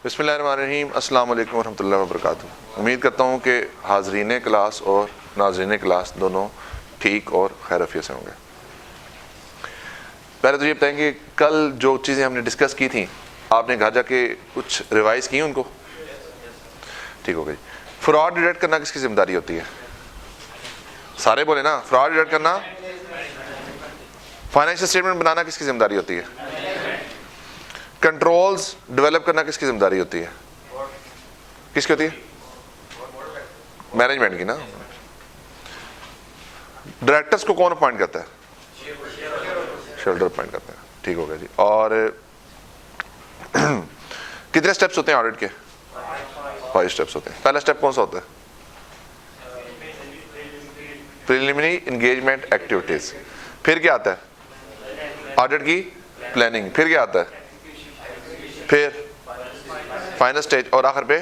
बिस्मिल्लाहिर्रहमानिर्रहीम, अस्सलाम वालेकुम वरहमतुल्लाहि वबरकातुहू। उम्मीद करता हूँ कि हाज़रीन क्लास और नाज़रीन क्लास दोनों ठीक और खैरियत से होंगे। पहले तो ये बताएं कि कल जो चीज़ें हमने डिस्कस की थी आपने घर जाके कुछ रिवाइज़ की उनको? ठीक हो गई। फ्रॉड डिटेक्ट करना किसकी जिम्मेदारी होती है? सारे बोले ना। फ्रॉड डिटेक्ट करना, फाइनेंशियल स्टेटमेंट बनाना किसकी जिम्मेदारी होती है? कंट्रोल्स डेवलप करना किसकी जिम्मेदारी होती है? किसकी होती है? मैनेजमेंट की ना। डायरेक्टर्स को कौन अपॉइंट करता है? शेयरहोल्डर अपॉइंट करते हैं। ठीक हो गया जी। और कितने स्टेप्स होते हैं ऑडिट के? 5 स्टेप्स होते हैं। पहला स्टेप कौन सा होता है? Preliminary engagement activities. फिर क्या आता है? ऑडिट की प्लानिंग। फिर क्या आता है? फिर फाइनल स्टेज और आखिर पे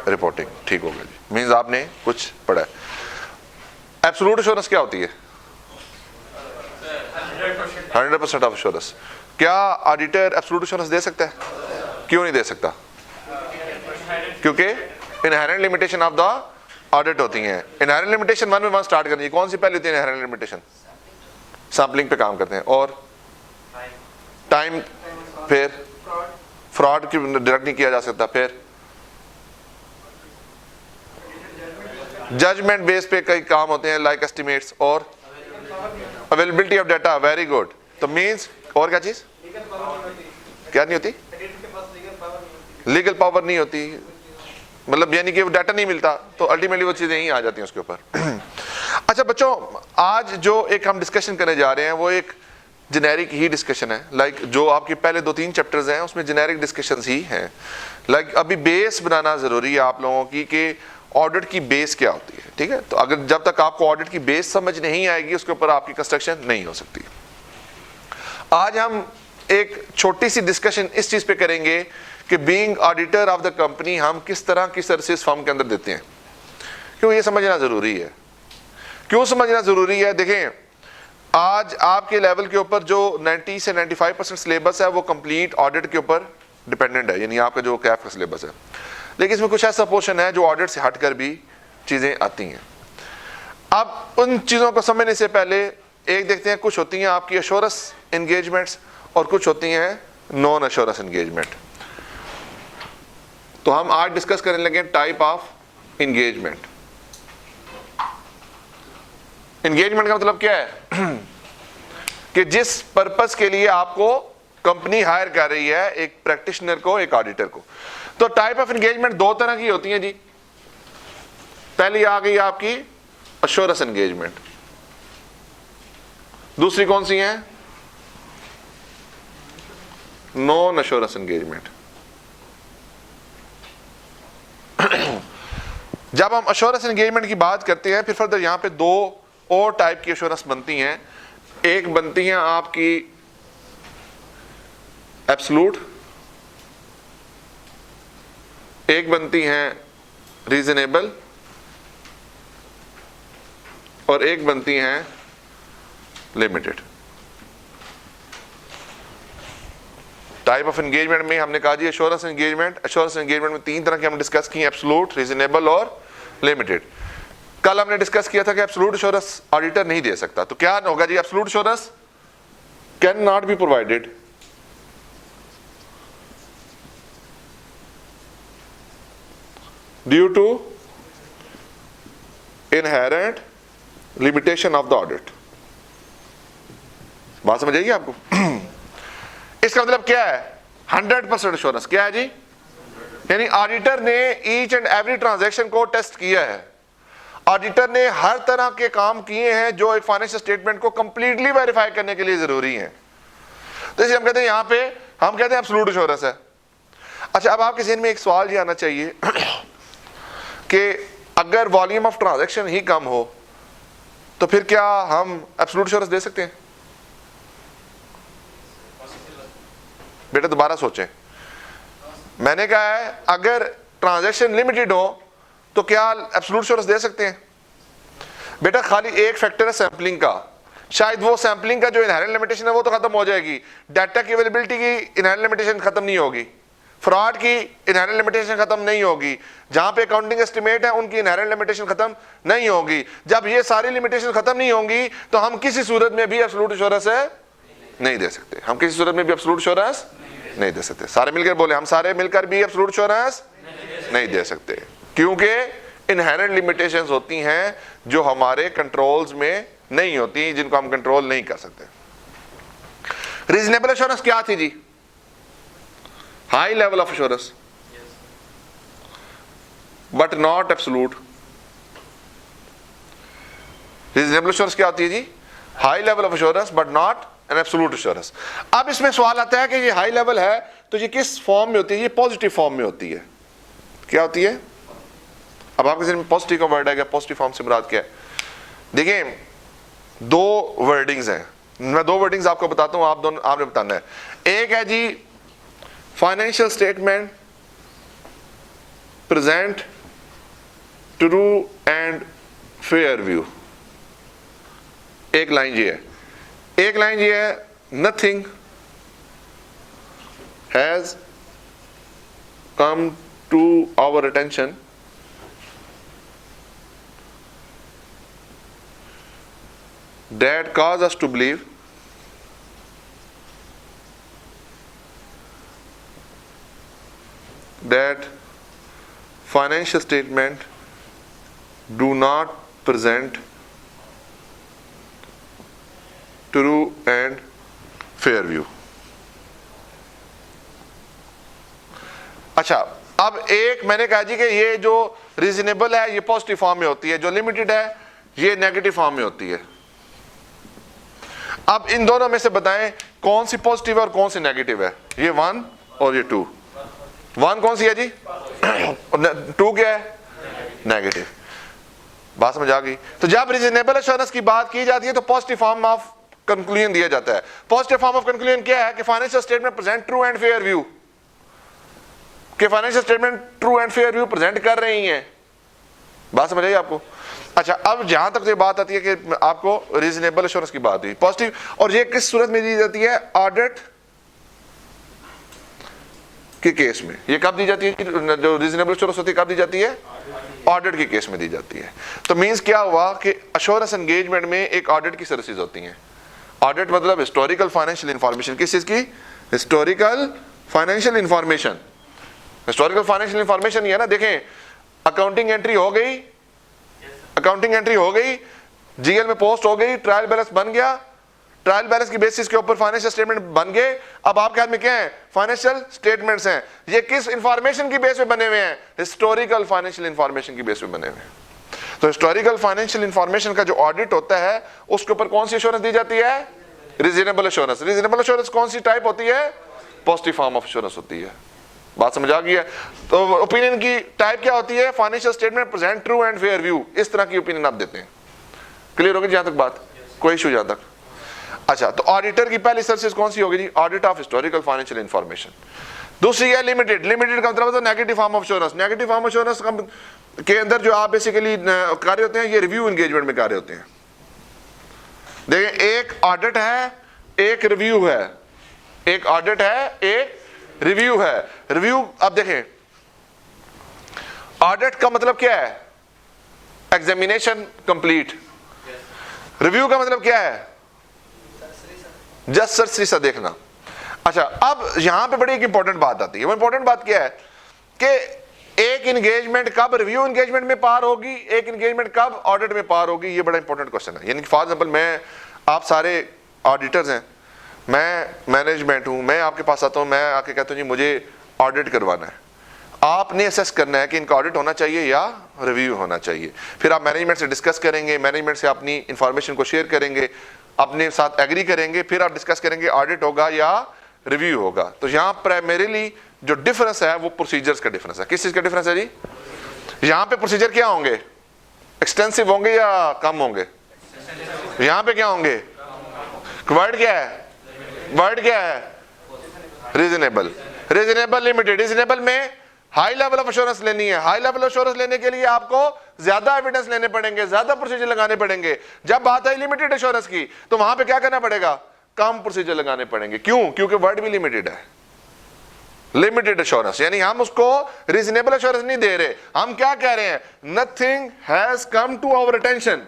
रिपोर्टिंग। ठीक हो गया जी। मीन्स आपने कुछ पढ़ा है। एब्सोल्यूट एश्योरेंस क्या होती है? 100% ऑफ एश्योरेंस। क्या ऑडिटर एब्सोल्यूट एश्योरेंस दे सकता है? क्यों नहीं दे सकता? क्योंकि inherent limitation of the audit होती हैं। इनहेरेंट लिमिटेशन 1 में 1 स्टार्ट करनी है। कौन सी पहली होती है इनहेरेंट लिमिटेशन? सैम्पलिंग पे काम करते हैं। और टाइम, फिर फ्रॉड की डिटेक्ट नहीं किया जा सकता। फिर जजमेंट बेस पे कई काम होते हैं लाइक एस्टिमेट्स और availability of data. Very good. तो मींस और क्या चीज क्या नहीं होती? लीगल पावर नहीं होती। मतलब यानी कि वो डाटा नहीं मिलता तो अल्टीमेटली वो चीजें ही आ जाती हैं उसके ऊपर। अच्छा बच्चों, आज जो एक हम डिस्कशन करने जा रहे हैं वो एक जेनेरिक ही डिस्कशन है। लाइक जो आपके पहले 2-3 चैप्टर्स हैं उसमें जेनेरिक डिस्कशंस ही हैं। लाइक अभी बेस बनाना जरूरी है आप लोगों की कि ऑडिट की बेस क्या होती है। ठीक है, तो अगर जब तक आपको ऑडिट की बेस समझ नहीं आएगी उसके ऊपर आपकी कंस्ट्रक्शन नहीं हो सकती। आज हम एक छोटी सी डिस्कशन इस चीज पे करेंगे कि being auditor of the company हम किस तरह की सर्विसेज फर्म के अंदर देते हैं। क्यों ये समझना जरूरी है? क्यों समझना जरूरी है? देखें, आज आपके लेवल के ऊपर जो 90 से 95% सिलेबस है वो कंप्लीट ऑडिट के ऊपर डिपेंडेंट है, यानी आपका जो कैफ का सिलेबस है। लेकिन इसमें कुछ ऐसा पोर्शन है जो ऑडिट से हटकर भी चीजें आती हैं। अब उन चीजों को समझने से पहले एक देखते हैं, कुछ होती हैं आपकी एश्योरेंस एंगेजमेंट्स और कुछ होती हैं नॉन एश्योरेंस एंगेजमेंट। तो हम आज डिस्कस करने लगे टाइप ऑफ एंगेजमेंट। एंगेजमेंट का मतलब क्या है? कि जिस पर्पस के लिए आपको कंपनी हायर कर रही है, एक प्रैक्टिशनर को, एक ऑडिटर को। तो टाइप ऑफ एंगेजमेंट 2 तरह की होती हैं जी। पहली आ गई आपकी एश्योरेंस एंगेजमेंट। दूसरी कौन सी है? Non assurance engagement. जब हम एश्योरेंस एंगेजमेंट की बात करते हैं फिर फर्दर यहां पे 2 और टाइप की एश्योरेंस बनती हैं। एक बनती है आपकी एब्सोल्यूट, एक बनती है रीजनेबल और एक बनती है लिमिटेड। टाइप ऑफ एंगेजमेंट में हमने कहा जी एश्योरेंस एंगेजमेंट। एश्योरेंस एंगेजमेंट में 3 तरह की हमने डिस्कस की, एब्सोल्यूट, रीजनेबल और लिमिटेड। कल हमने डिस्कस किया था कि एब्सोल्यूट एश्योरेंस ऑडिटर नहीं दे सकता। तो क्या होगा जी? Absolute assurance can not be provided due to inherent limitation of the audit. बात समझ आएगी आपको? इसका मतलब क्या है? 100% एश्योरेंस। क्या है जी? यानी ऑडिटर ने ईच एंड एवरी ट्रांजैक्शन को टेस्ट किया है। ऑडिटर ने हर तरह के काम किए हैं जो एक फाइनेंशियल स्टेटमेंट को कंप्लीटली वेरीफाई करने के लिए जरूरी हैं। तो इसे हम कहते हैं, यहां पे हम कहते हैं एब्सोल्यूट एश्योरेंस है। अच्छा, अब आपके ज़हन में एक सवाल ये आना चाहिए कि अगर वॉल्यूम ऑफ ट्रांजैक्शन ही कम हो तो फिर क्या हम एब्सोल्यूट एश्योरेंस दे सकते हैं? बेटा दोबारा सोचें। मैंने कहा है अगर ट्रांजैक्शन लिमिटेड हो तो क्या एब्सोल्यूट एश्योरेंस दे सकते हैं? बेटा खाली एक फैक्टर है सैंपलिंग का। शायद वो सैंपलिंग का जो इनहेरेंट लिमिटेशन है वो तो खत्म हो जाएगी, डाटा की अवेलेबिलिटी की इनहेरेंट लिमिटेशन खत्म नहीं होगी। फ्रॉड की इनहेरेंट लिमिटेशन खत्म नहीं होगी, जहां पे अकाउंटिंग एस्टिमेट है उनकी इनहेरेंट लिमिटेशन खत्म नहीं होगी। जब ये सारी लिमिटेशन खत्म नहीं होंगी तो हम किसी सूरत में भी एब्सोल्यूट एश्योरेंस नहीं दे सकते, हम किसी सूरत में भी एब्सोल्यूट एश्योरेंस नहीं दे सकते। सारे मिलकर बोले, हम सारे मिलकर भी एब्सोल्यूट एश्योरेंस नहीं दे सकते, क्योंकि इनहेरेंट लिमिटेशंस होती हैं जो हमारे कंट्रोल्स में नहीं होती, जिनको हम कंट्रोल नहीं कर सकते। रीजनेबल एश्योरेंस क्या थी जी? High level of assurance but not absolute. Reasonable assurance क्या होती है जी? High level of assurance but not an absolute assurance. अब इसमें सवाल आता है कि ये हाई लेवल है तो ये किस फॉर्म में होती है? ये पॉजिटिव फॉर्म में होती है। क्या होती है? अब आपके जहन में पॉजिटिव का वर्ड है, पॉजिटिव फॉर्म से मुराद क्या है? देखिए, दो वर्डिंग्स हैं, मैं दो वर्डिंग्स आपको बताता हूं, आपने बताना है। एक है जी financial statement present true and fair view. एक लाइन ये है, एक लाइन ये है nothing has come to our attention that cause us to believe that financial statement do not present true and fair view। अच्छा, अब एक मैंने कहा जी कि ये जो रीजनेबल है ये पॉजिटिव फॉर्म में होती है, जो लिमिटेड है ये नेगेटिव फॉर्म में होती है। अब इन दोनों में से बताएं कौन सी पॉजिटिव है और कौन सी नेगेटिव है? ये 1 और ये 2। 1 कौन सी है जी? 2 क्या है? नेगेटिव। बात समझ आ गई? तो जब रीजनेबल एश्योरेंस की बात की जाती है तो पॉजिटिव फॉर्म ऑफ कंक्लूजन दिया जाता है। पॉजिटिव फॉर्म ऑफ कंक्लूजन क्या है? कि financial statement present true and fair view, कि financial statement true and fair view present कर रही है। बात समझ आई आपको? अच्छा, अब जहां तक ये बात आती है कि आपको रीजनेबल एश्योरेंस की बात हुई पॉजिटिव, और ये किस सूरत में दी जाती है? ऑडिट के केस में। ये कब दी जाती है? जो रीजनेबल एश्योरेंस होती है कब दी जाती है? ऑडिट के केस में दी जाती है। तो मींस क्या हुआ कि एश्योरेंस एंगेजमेंट में एक ऑडिट की सर्विसेज होती हैं। ऑडिट मतलब हिस्टोरिकल फाइनेंशियल इंफॉर्मेशन। किस चीज की? Historical financial information. Historical financial information ये है ना, देखें अकाउंटिंग एंट्री हो गई, अकाउंटिंग एंट्री हो गई, जीएल में पोस्ट हो गई, ट्रायल बैलेंस बन गया, ट्रायल बैलेंस की बेसिस के ऊपर फाइनेंशियल स्टेटमेंट बन गए। अब आपके हाथ में क्या है? फाइनेंशियल स्टेटमेंट्स हैं। ये किस इंफॉर्मेशन की बेस पे बने हुए हैं? हिस्टोरिकल फाइनेंशियल इंफॉर्मेशन की बेस पे बने हुए हैं। तो हिस्टोरिकल फाइनेंशियल इंफॉर्मेशन का जो ऑडिट होता है उसके ऊपर कौन सी एश्योरेंस दी जाती है? Reasonable assurance. रीजनेबल एश्योरेंस कौन सी टाइप होती है? पॉजिटिव फॉर्म ऑफ एश्योरेंस होती है। बात समझ आ गई है? तो ओपिनियन की टाइप क्या होती है? Financial statement present true and fair view. इस तरह की ओपिनियन आप देते हैं। क्लियर होगी जहां तक बात? कोई इशू जहां तक? अच्छा, तो ऑडिटर की पहली सर्विस कौन सी होगी जी? Audit of historical financial information. दूसरी है लिमिटेड। लिमिटेड का मतलब है negative form of assurance. Negative form of assurance के अंदर जो आप बेसिकली कार्य होते हैं ये रिव्यू एंगेजमेंट में कार्य होते हैं। देखिए, एक ऑडिट है, एक रिव्यू है। एक ऑडिट है, एक रिव्यू है। रिव्यू, अब देखें ऑडिट का मतलब क्या है? Examination complete. रिव्यू का मतलब क्या है? जस्ट सरसरी सा देखना। अच्छा, अब यहां पे बड़ी एक इंपॉर्टेंट बात आती है। वो इंपॉर्टेंट बात क्या है कि एक इंगेजमेंट कब रिव्यू एंगेजमेंट में पार होगी, एक इंगेजमेंट कब ऑडिट में पार होगी? ये बड़ा इंपॉर्टेंट क्वेश्चन है। यानी कि फॉर एग्जांपल मैं, आप सारे ऑडिटर्स हैं, मैं मैनेजमेंट हूं, मैं आपके पास आता हूं, मैं आके कहता हूं जी मुझे ऑडिट करवाना है। आपने असेस करना है कि इनका ऑडिट होना चाहिए या रिव्यू होना चाहिए। फिर आप मैनेजमेंट से डिस्कस करेंगे, मैनेजमेंट से अपनी इंफॉर्मेशन को शेयर करेंगे, अपने साथ एग्री करेंगे, फिर आप डिस्कस करेंगे ऑडिट होगा या रिव्यू होगा। तो यहाँ प्राइमरीली जो डिफरेंस है वो प्रोसीजर्स का डिफरेंस है। किस चीज का डिफरेंस है जी? यहाँ पे प्रोसीजर क्या होंगे? एक्सटेंसिव होंगे या कम होंगे? यहाँ पे क्या होंगे? वर्ड क्या है? वर्ड क्या है? रीजनेबल। Reasonable, limited. रीजनेबल में हाई लेवल ऑफ एश्योरेंस लेनी है। हाई लेवल ऑफ एश्योरेंस लेने के लिए आपको ज्यादा एविडेंस लेने पड़ेंगे, ज्यादा प्रोसीजर लगाने पड़ेंगे। जब बात आई लिमिटेड एश्योरेंस की तो वहां पे क्या करना पड़ेगा? कम प्रोसीजर लगाने पड़ेंगे। क्यों? क्योंकि वर्ड भी लिमिटेड है। लिमिटेड एश्योरेंस, यानी हम उसको रीजनेबल एश्योरेंस नहीं दे रहे, हम क्या कह रहे हैं, nothing has come to our attention.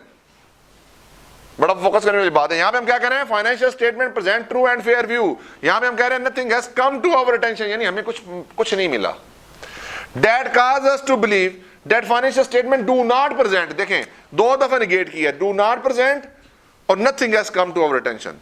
बड़ा फोकस करने वाली बात है। यहां पे हम क्या कह रहे हैं, financial statement present true and fair view, यहां पे हम कह रहे हैं nothing has come to our attention, यानी हमें कुछ नहीं मिला। That cause us to believe that financial statement do not present, देखें 2 दफा निगेट किया, डू नॉट प्रेजेंट और nothing has come to our attention,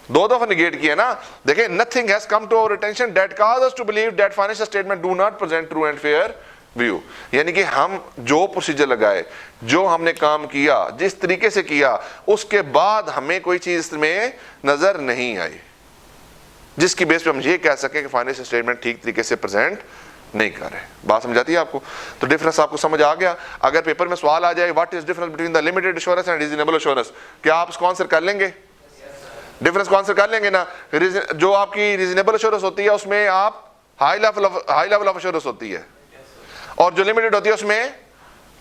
2 दफा निगेट किया ना। देखें, nothing has come to our attention, that cause us to believe that financial statement do not present true and fair view, यानी कि हम जो procedure लगाए, जो हमने काम किया, जिस तरीके से किया, उसके बाद हमें कोई चीज इसमें नजर नहीं आई जिसकी बेस पे हम ये कह सकें कि फाइनेंशियल स्टेटमेंट ठीक तरीके से प्रेजेंट नहीं कर रहे। बात समझ आती है आपको? तो डिफरेंस आपको समझ आ गया। अगर पेपर में सवाल आ जाए what is difference between the limited assurance and reasonable assurance, क्या आप इसको आंसर कर लेंगे? डिफरेंस को आंसर कर लेंगे ना। जो आपकी रीजनेबल एश्योरेंस होती है उसमें आप हाई लेवल ऑफ एश्योरेंस होती है, और जो लिमिटेड होती है उसमें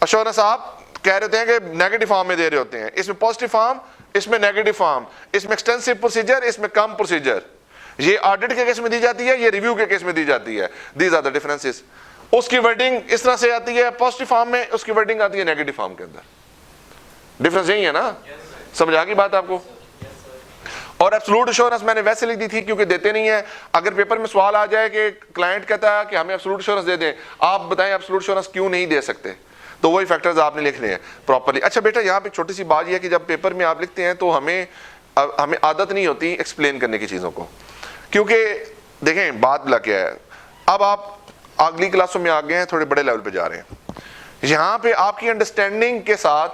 एश्योरेंस आप कह रहे हैं कि नेगेटिव फॉर्म में दे रहे होते हैं, इसमें पॉजिटिव फॉर्म, इसमें नेगेटिव फॉर्म, इसमें एक्सटेंसिव प्रोसीजर, इसमें कम प्रोसीजर। ये ऑडिट के केस में दी जाती है, ये रिव्यू के केस में दी जाती है। These are the differences. उसकी वर्डिंग इस तरह से आती है पॉजिटिव फॉर्म में, उसकी वर्डिंग आती है नेगेटिव फॉर्म के अंदर। डिफरेंस यही है ना? समझ आ गई बात आपको? और एब्सोल्यूट एश्योरेंस मैंने वैसे लिख दी थी क्योंकि देते नहीं है। अगर पेपर में सवाल आ जाए कि क्लाइंट कहता है कि हमें एब्सोल्यूट एश्योरेंस दे दें, आप बताएं एब्सोल्यूट एश्योरेंस क्यों नहीं दे सकते, तो वही फैक्टर्स आपने लिखने हैं प्रॉपर्ली। अच्छा बेटा, यहाँ पे छोटी सी बात यह है कि जब पेपर में आप लिखते हैं तो हमें आदत नहीं होती एक्सप्लेन करने की चीज़ों को, क्योंकि देखें बात भला क्या है। अब आप अगली क्लासों में आ गए हैं, थोड़े बड़े लेवल पे जा रहे हैं। यहाँ पे आपकी अंडरस्टैंडिंग के साथ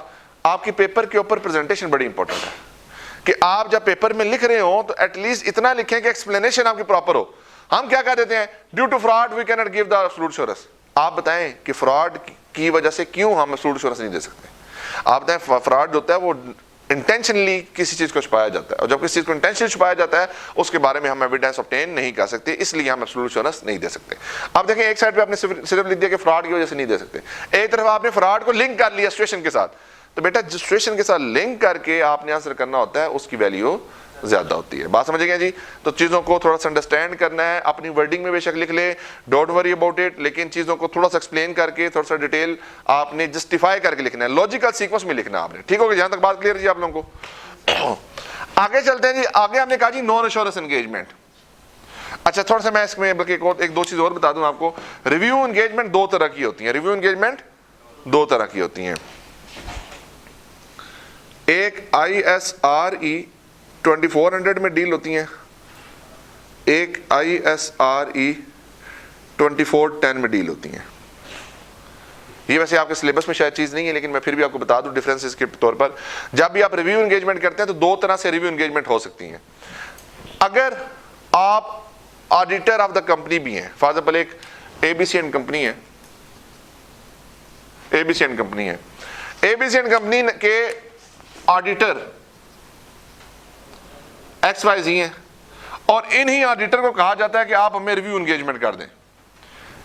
आपकी पेपर के ऊपर प्रेजेंटेशन बड़ी इंपॉर्टेंट है कि आप जब पेपर में लिख रहे हो तो एटलीस्ट इतना लिखें कि एक्सप्लेनेशन आपकी प्रॉपर हो। हम क्या कह देते हैं, due to fraud we can not give the absolute assurance. आप बताएं कि फ्रॉड की वजह से क्यों हम एब्सोल्यूट एश्योरेंस नहीं दे सकते। आप बताएं फ्रॉड होता है वो इंटेंशनली किसी चीज को छुपाया जाता है, और जब किसी चीज को इंटेंशनली छुपाया जाता है उसके बारे में हम एविडेंस ऑब्टेन नहीं कर सकते, इसलिए हम एब्सोल्यूट एश्योरेंस नहीं दे सकते। अब देखें एक साइड पे आपने सिर्फ लिख दिया कि फ्रॉड की वजह से नहीं दे सकते, एक तरफ आपने फ्रॉड को लिंक कर लिया सिचुएशन के साथ। तो बेटा जिस सिचुएशन के साथ लिंक करके आपने आंसर करना होता है उसकी वैल्यू ज्यादा होती है। बात समझ गए जी? तो चीजों को थोड़ा सा अंडरस्टैंड करना है, अपनी वर्डिंग में बेशक लिख ले, डोंट वरी अबाउट इट, लेकिन चीजों को थोड़ा सा एक्सप्लेन करके, थोड़ा सा डिटेल आपने जस्टिफाई करके लिखना है, लॉजिकल सीक्वेंस में लिखना है आपने। ठीक होगा? यहां तक बात क्लियर जी आप लोगों को? आगे चलते हैं जी। आगे हमने कहा जी नॉन एश्योरेंस एंगेजमेंट। अच्छा थोड़ा सा मैं इसमें बल्कि एक दो चीज और बता दूं आपको। रिव्यू एंगेजमेंट 2 तरह की होती है। रिव्यू एंगेजमेंट 2 तरह की होती हैं। एक ISRE 2400 में डील होती हैं, एक ISRE 2410 में डील होती हैं। ये वैसे आपके सिलेबस में शायद चीज नहीं है, लेकिन मैं फिर भी आपको बता दूं डिफरेंसेस के तौर पर। जब भी आप रिव्यू एंगेजमेंट करते हैं तो 2 तरह से रिव्यू एंगेजमेंट हो सकती हैं। अगर आप ऑडिटर ऑफ द कंपनी भी हैं, फॉर एग्जांपल एक एबीसी कंपनी है, एबीसी कंपनी है, एबीसी कंपनी के ऑडिटर XYZ हैं, और इन्हीं ऑडिटर को कहा जाता है कि आप हमें रिव्यू एंगेजमेंट कर दें,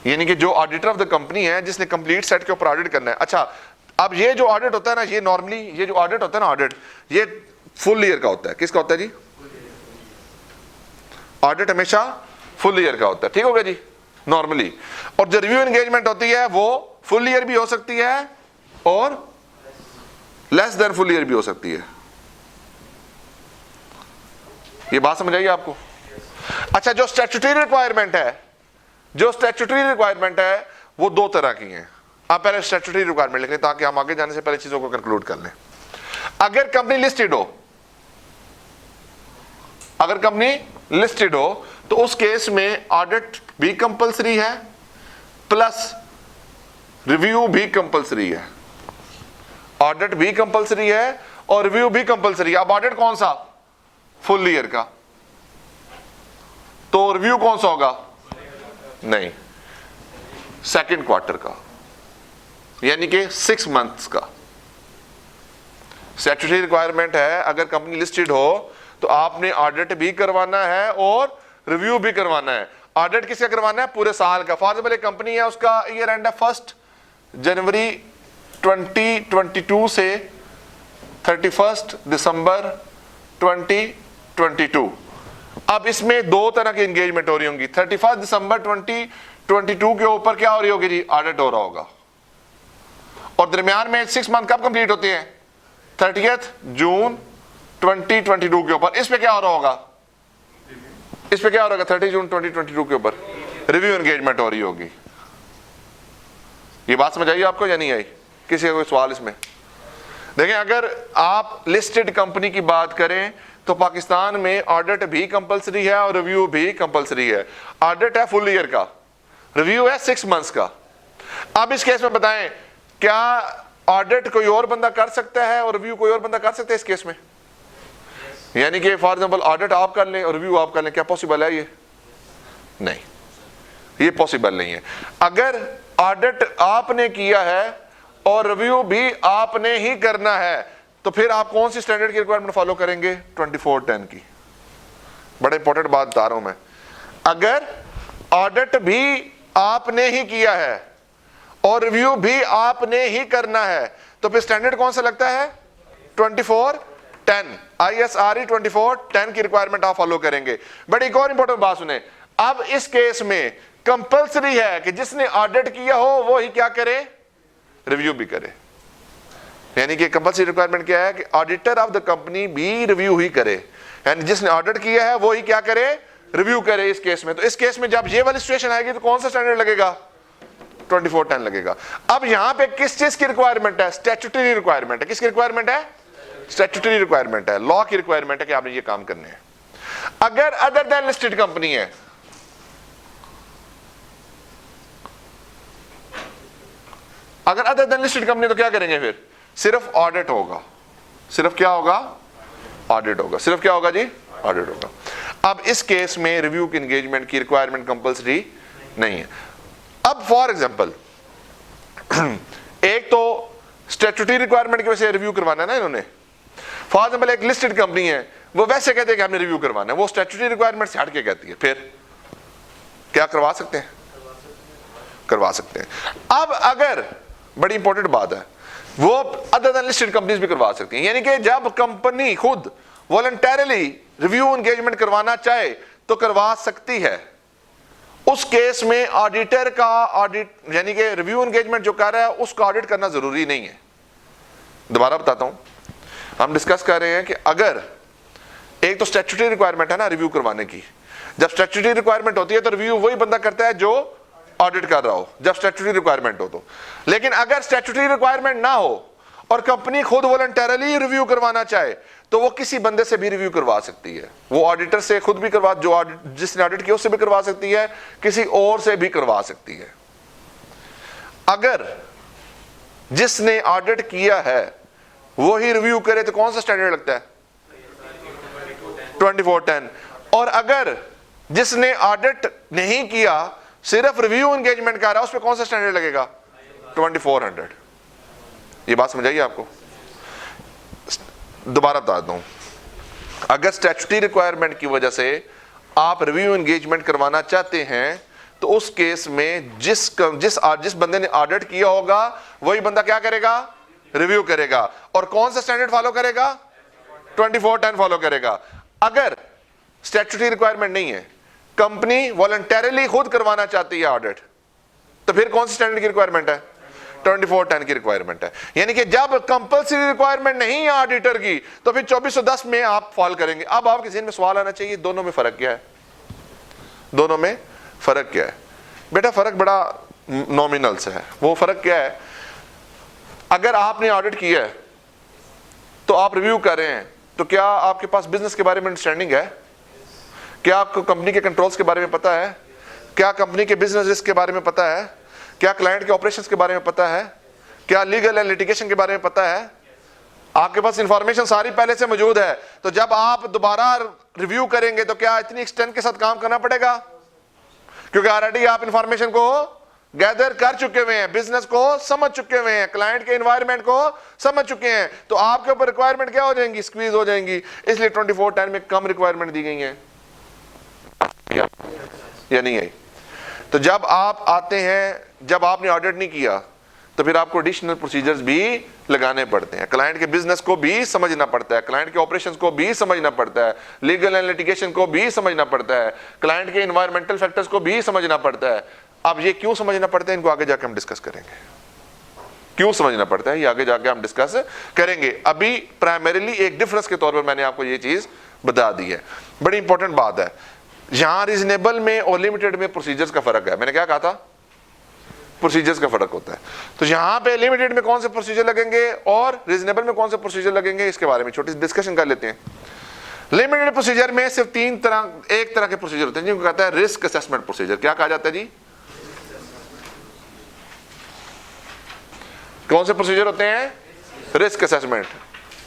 यानी कि जो ऑडिटर ऑफ द कंपनी है जिसने कंप्लीट सेट के ऊपर ऑडिट करना है। अच्छा अब ये जो ऑडिट होता है ना, ये नॉर्मली ये जो ऑडिट होता है ना, ऑडिट ये फुल ईयर का होता है। किसका होता है जी? ऑडिट हमेशा फुल ईयर का होता है। ठीक हो गया जी? नॉर्मली। और जो रिव्यू एंगेजमेंट होती है वो फुल ईयर भी हो सकती है और लेस देन फुल ईयर भी हो सकती है। ये बात समझ आई आपको? अच्छा जो स्टैट्यूटरी रिक्वायरमेंट है, जो स्टैट्यूटरी रिक्वायरमेंट है वो 2 तरह की हैं। आप पहले स्टैट्यूटरी रिक्वायरमेंट लिख लें ताकि हम आगे जाने से पहले चीजों को कंक्लूड कर लें। अगर कंपनी लिस्टेड हो, अगर कंपनी लिस्टेड हो तो उस केस में ऑडिट भी कंपलसरी है प्लस रिव्यू भी कंपलसरी है। ऑडिट भी कंपलसरी है और रिव्यू भी कंपलसरी है। अब ऑडिट कौन सा? फुल ईयर का। तो रिव्यू कौन सा होगा? नहीं, सेकंड क्वार्टर का, यानी कि 6 मंथ्स का। स्टैट्यूटरी रिक्वायरमेंट है, अगर कंपनी लिस्टेड हो तो आपने ऑडिट भी करवाना है और रिव्यू भी करवाना है। ऑडिट किसका करवाना है? पूरे साल का। फॉर एग्जांपल एक कंपनी है, उसका ईयर एंड है 1 जनवरी 2022 से 31 दिसंबर 2022। अब इसमें दो तरह की एंगेजमेंट हो रही होंगी। 31 दिसंबर 2022 के ऊपर क्या हो रही होगी जी, ऑडिट हो रहा होगा, और दरमियान में 6 मंथ कब कंप्लीट होते हैं, 30 जून 2022 के ऊपर। इस पे क्या हो रहा होगा, इस पे क्या हो रहा होगा 30 जून 2022 के ऊपर रिव्यू एंगेजमेंट हो रही होगी। ये बात समझ आई आपको या नहीं आई? किसी का कोई सवाल इसमें? देखें, अगर आप लिस्टेड कंपनी की बात करें तो पाकिस्तान में ऑडिट भी कंपलसरी है और रिव्यू भी कंपलसरी है। ऑडिट है फुल ईयर का, रिव्यू है 6 मंथ्स का। अब इस केस में बताएं, क्या ऑडिट कोई और बंदा कर सकता है और रिव्यू कोई और बंदा कर सकता है इस केस में? यानी कि फॉर एग्जांपल ऑडिट आप कर लें और रिव्यू आप कर लें, क्या पॉसिबल है ये? नहीं, ये पॉसिबल नहीं है। अगर ऑडिट आपने किया है और रिव्यू भी आपने ही करना है तो फिर आप कौन सी स्टैंडर्ड की रिक्वायरमेंट फॉलो करेंगे? 2410 की। बड़ा इंपॉर्टेंट बात बता रहा हूं मैं। अगर ऑडिट भी आपने ही किया है और रिव्यू भी आपने ही करना है तो फिर स्टैंडर्ड कौन सा लगता है? 2410, ISRE 2410 की रिक्वायरमेंट आप फॉलो करेंगे। बट एक और इंपॉर्टेंट बात सुने, अब इस केस में कंपलसरी है कि जिसने ऑडिट किया हो वो ही क्या करे, रिव्यू भी करे। यानी कि कंपलसरी रिक्वायरमेंट क्या है कि ऑडिटर ऑफ द कंपनी भी रिव्यू ही करे, यानी जिसने ऑडिट किया है वो ही क्या करे, रिव्यू करे इस केस में। तो इस केस में जब ये वाली सिचुएशन आएगी तो कौन सा स्टैंडर्ड लगेगा? 2410 लगेगा। अब यहां पे किस चीज की रिक्वायरमेंट है? स्टैट्यूटरी रिक्वायरमेंट है। किसकी रिक्वायरमेंट है? स्टैट्यूटरी रिक्वायरमेंट है, लॉ की रिक्वायरमेंट है कि आपने ये काम करने हैं। अगर अदर देन लिस्टेड कंपनी है, अगर अदर देन लिस्टेड कंपनी तो क्या करेंगे फिर? सिर्फ ऑडिट होगा। सिर्फ क्या होगा? ऑडिट होगा। सिर्फ क्या होगा जी? ऑडिट होगा। अब इस केस में रिव्यू की एंगेजमेंट की रिक्वायरमेंट कंपलसरी नहीं है। अब फॉर एग्जांपल एक तो स्टैट्यूटरी रिक्वायरमेंट की वजह से रिव्यू करवाना है ना इन्होंने। फॉर एग्जांपल एक लिस्टेड कंपनी है, वो वैसे कहते हैं कि हमने रिव्यू करवाना है, वो स्टैट्यूटरी रिक्वायरमेंट से हट के कहती है, फिर क्या करवा सकते हैं? करवा सकते हैं। अब अगर, बड़ी इंपॉर्टेंट बात है, वो अदर देन लिस्टेड कंपनीज भी करवा सकती हैं। यानी कि जब कंपनी खुद वॉलंटरली रिव्यू एंगेजमेंट करवाना चाहे तो करवा सकती है। उस केस में ऑडिटर का ऑडिट, यानी कि रिव्यू एंगेजमेंट जो कर रहा है उसका ऑडिट करना जरूरी नहीं है। दोबारा बताता हूं, हम डिस्कस कर रहे हैं कि अगर एक तो स्टैट्यूटरी रिक्वायरमेंट है ना रिव्यू करवाने की, जब स्टैट्यूटरी रिक्वायरमेंट होती है तो रिव्यू वही बंदा करता है जो ऑडिट कर रहा हो, जब स्टैट्यूटरी रिक्वायरमेंट हो तो। लेकिन अगर स्टैट्यूटरी रिक्वायरमेंट ना हो और कंपनी खुद वॉलंटरली रिव्यू करवाना चाहे तो वो किसी बंदे से भी रिव्यू करवा सकती है। वो ऑडिटर से खुद भी करवा, जो ऑडिट जिसने ऑडिट किया उससे भी करवा सकती है, किसी और से भी करवा सकती है। अगर जिसने ऑडिट किया है वो ही रिव्यू करे तो कौन सा स्टैंडर्ड लगता है? 2410। और अगर जिसने ऑडिट नहीं किया सिर्फ रिव्यू एंगेजमेंट कर रहा है उस पर कौन सा स्टैंडर्ड लगेगा? 2400। ये बात समझ आइए आपको? दोबारा बताता हूं, अगर स्टैट्यूटरी रिक्वायरमेंट की वजह से आप रिव्यू एंगेजमेंट करवाना चाहते हैं तो उस केस में जिस बंदे ने ऑडिट किया होगा वही बंदा क्या करेगा? रिव्यू करेगा। और कौन सा स्टैंडर्ड फॉलो करेगा? 2410 फॉलो करेगा। अगर स्टैट्यूटरी रिक्वायरमेंट नहीं है, कंपनी वॉलंटरली खुद करवाना चाहती है ऑडिट, तो फिर कौन सी स्टैंडर्ड की रिक्वायरमेंट है? 2410 की रिक्वायरमेंट है। यानी कि जब कंपलसरी रिक्वायरमेंट नहीं है ऑडिटर की तो फिर 2410 में आप फॉल करेंगे। अब आपके ज़हन में सवाल आना चाहिए, दोनों में फर्क क्या है? दोनों में फर्क क्या है? बेटा फर्क बड़ा नॉमिनल से है। वो फर्क क्या है? अगर आपने ऑडिट किया है तो आप रिव्यू कर रहे हैं, तो क्या आपके पास बिजनेस के बारे में अंडरस्टैंडिंग है? क्या आपको कंपनी के कंट्रोल्स के बारे में पता है? क्या कंपनी के बिजनेस रिस्क के बारे में पता है? क्या क्लाइंट के ऑपरेशंस के बारे में पता है? क्या लीगल एंड लिटिगेशन के बारे में पता है? आपके पास इंफॉर्मेशन सारी पहले से मौजूद है। तो जब आप दोबारा रिव्यू करेंगे तो क्या इतनी एक्सटेंट के साथ काम करना पड़ेगा? क्योंकि ऑलरेडी आप इंफॉर्मेशन को गैदर कर चुके हुए हैं, बिजनेस को समझ चुके हुए हैं, क्लाइंट के एनवायरनमेंट को समझ चुके हैं, तो आपके ऊपर रिक्वायरमेंट क्या हो जाएंगी? स्क्वीज हो जाएंगी। इसलिए 2410 में कम रिक्वायरमेंट दी गई है या नहीं है? तो जब आप आते हैं, जब आपने ऑडिट नहीं किया तो फिर आपको एडिशनल प्रोसीजर्स भी लगाने पड़ते हैं। क्लाइंट के बिजनेस को भी समझना पड़ता है, क्लाइंट के ऑपरेशंस को भी समझना पड़ता है, लीगल एंड लिटिगेशन को भी समझना पड़ता है, क्लाइंट के एनवायरमेंटल फैक्टर्स को भी समझना पड़ता है। अब ये क्यों समझना पड़ता है, इनको आगे जाके हम डिस्कस करेंगे। क्यों समझना पड़ता है ये आगे जाके हम डिस्कस करेंगे। अभी प्राइमरीली एक डिफरेंस के तौर पर मैंने आपको ये चीज बता दी है। बड़ी इंपॉर्टेंट बात है, यहां रीजनेबल में और लिमिटेड में प्रोसीजर्स का फर्क है। मैंने क्या कहा था, प्रोसीजर्स का फर्क होता है। तो यहां पे लिमिटेड में कौन से प्रोसीजर लगेंगे और रीजनेबल में कौन से प्रोसीजर लगेंगे, इसके बारे में छोटी सी डिस्कशन कर लेते हैं। लिमिटेड प्रोसीजर में सिर्फ तीन तरह, एक तरह के प्रोसीजर होते हैं जिनको कहता है रिस्क असेसमेंट प्रोसीजर। क्या कहा जाता है जी, कौन से प्रोसीजर होते हैं, रिस्क असेसमेंट।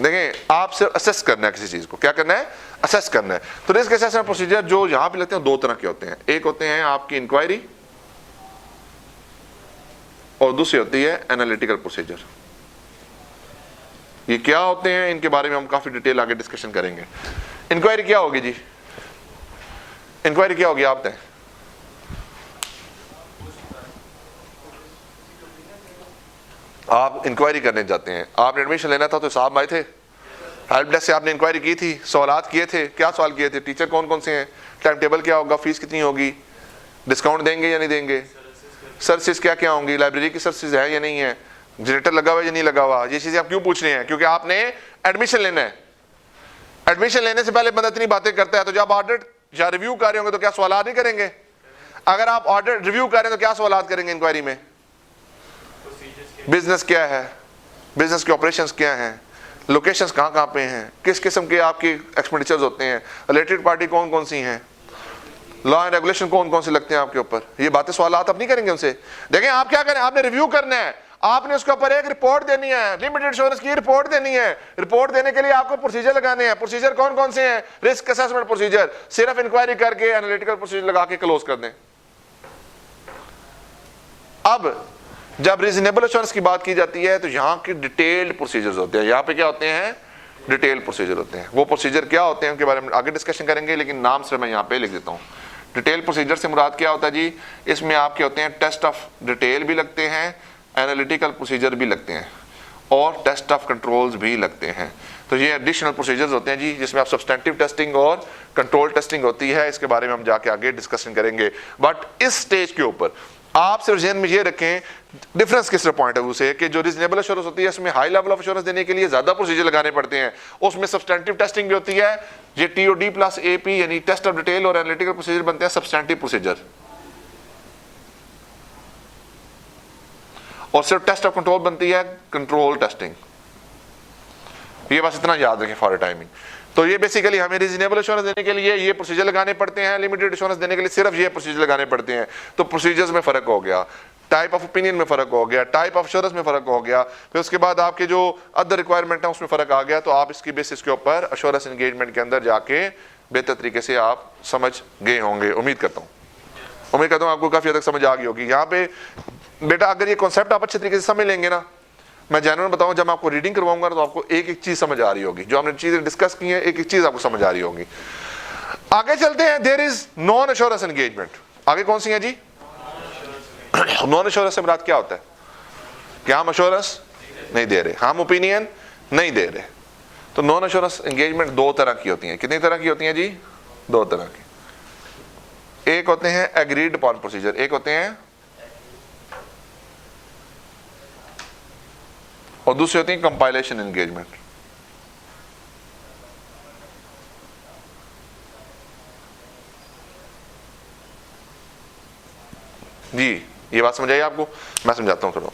देखें, आप सिर्फ असेस करना है किसी चीज को, क्या करना है, असेस करना है। तो रिस्क असेसमेंट प्रोसीजर जो यहां पे लगते हैं दो तरह के होते हैं, एक होते हैं आपकी इंक्वायरी और दूसरी होती है एनालिटिकल प्रोसीजर। ये क्या होते हैं, इनके बारे में हम काफी डिटेल आगे डिस्कशन करेंगे। इंक्वायरी क्या होगी जी, इंक्वायरी क्या होगी आप बताएं। आप इंक्वायरी करने जाते हैं, आपने एडमिशन लेना था तो साहब आए थे, हेल्प डेस्क से आपने इंक्वायरी की थी, सवालात किए थे। क्या सवाल किए थे, टीचर कौन कौन से हैं, टाइम टेबल क्या होगा, फीस कितनी होगी, डिस्काउंट देंगे या नहीं देंगे, सर्विसेज क्या क्या होंगी, लाइब्रेरी की सर्विसेज है या नहीं है, जनरेटर लगा हुआ या नहीं लगा हुआ। ये चीजें आप क्यों पूछ रहे हैं, क्योंकि आपने एडमिशन लेना है। एडमिशन लेने से पहले बंदा इतनी बातें करता है, तो जब ऑडिट या रिव्यू कर रहे होंगे तो क्या सवाल नहीं करेंगे। अगर आप ऑडिट रिव्यू करें तो क्या सवाल करेंगे इंक्वायरी में, बिजनेस क्या है, बिजनेस के ऑपरेशंस क्या हैं, लोकेशंस कहाँ कहाँ पे हैं, किस किस्म के आपके एक्सपेंडिचर्स होते हैं, रिलेटेड पार्टी कौन कौन सी हैं, लॉ एंड रेगुलेशन कौन कौन से लगते हैं आपके ऊपर। ये बातें सवाल आप नहीं करेंगे उनसे। देखें, आप क्या करें, आपने रिव्यू करना है, आपने उसके ऊपर एक रिपोर्ट देनी है, लिमिटेड एश्योरेंस की रिपोर्ट देनी है। रिपोर्ट देने के लिए आपको प्रोसीजर लगाने हैं। प्रोसीजर कौन कौन से हैं, रिस्क असेसमेंट प्रोसीजर, सिर्फ इंक्वायरी करके एनालिटिकल प्रोसीजर लगा के क्लोज कर दें। अब जब रीजनेबल एश्योरेंस की बात की जाती है तो यहाँ के डिटेल्ड प्रोसीजर्स होते हैं। यहाँ पे क्या होते हैं, डिटेल प्रोसीजर होते हैं। वो प्रोसीजर क्या होते हैं उनके बारे में आगे डिस्कशन करेंगे, लेकिन नाम से मैं यहाँ पे लिख देता हूँ। डिटेल प्रोसीजर से मुराद क्या होता है जी, इसमें आपके होते हैं टेस्ट ऑफ डिटेल भी लगते हैं, एनालिटिकल प्रोसीजर भी लगते हैं और टेस्ट ऑफ कंट्रोल्स भी लगते हैं। तो ये एडिशनल प्रोसीजर्स होते हैं जी, जिसमें आप सब्सटेंटिव टेस्टिंग और कंट्रोल टेस्टिंग होती है। इसके बारे में हम जाके आगे डिस्कशन करेंगे। बट इस स्टेज के ऊपर आप सिर्फ ज़हन में ये रखें डिफरेंस किस पॉइंट ऑफ व्यू से, कि जो रीजनेबल एश्योरेंस होती है इसमें हाई लेवल ऑफ एश्योरेंस देने के लिए ज्यादा प्रोसीजर लगाने पड़ते हैं। उसमें सब्सटेंटिव टेस्टिंग भी होती है। ये TOD प्लस AP यानी टेस्ट ऑफ डिटेल और एनालिटिकल प्रोसीजर बनते हैं सब्सटेंटिव प्रोसीजर, और सिर्फ टेस्ट ऑफ कंट्रोल बनती है कंट्रोल टेस्टिंग। ये बस इतना याद रखें फॉर टाइमिंग। तो ये बेसिकली हमें रीजनेबल एश्योरेंस देने के लिए ये प्रोसीजर लगाने पड़ते हैं, लिमिटेड एश्योरेंस देने के लिए सिर्फ ये प्रोसीजर लगाने पड़ते हैं। तो प्रोसीजर्स में फर्क हो गया, टाइप ऑफ ओपिनियन में फर्क हो गया, टाइप ऑफ एश्योरेंस में फर्क हो गया, फिर उसके बाद आपके जो अदर रिक्वायरमेंट है उसमें फर्क आ गया। तो आप इसकी बेसिस के ऊपर एश्योरेंस एंगेजमेंट के अंदर जाके बेहतर तरीके से आप समझ गए होंगे, उम्मीद करता हूँ आपको काफी हद तक समझ आ गई होगी। यहाँ पे बेटा अगर ये कॉन्सेप्ट आप अच्छे तरीके से समझ लेंगे ना, मैं जनरल बताऊं, जब मैं आपको रीडिंग करवाऊंगा तो आपको एक एक चीज समझ आ रही होगी। जो हमने चीजें डिस्कस की हैं एक एक चीज आपको समझ आ रही होगी। आगे चलते हैं, there is non assurance engagement. आगे कौन सी है जी, नॉन एश्योरेंस से मुराद क्या होता है, कि हम एश्योरेंस नहीं दे रहे, हम ओपिनियन नहीं दे रहे। तो नॉन एश्योरेंस एंगेजमेंट दो तरह की होती है। कितनी तरह की होती है जी, दो तरह की। एक होते हैं एग्रीड अपॉन प्रोसीजर, एक होते हैं और दूसरी होती है कंपाइलेशन एंगेजमेंट। जी ये बात समझ आई आपको, मैं समझाता हूं थोड़ा।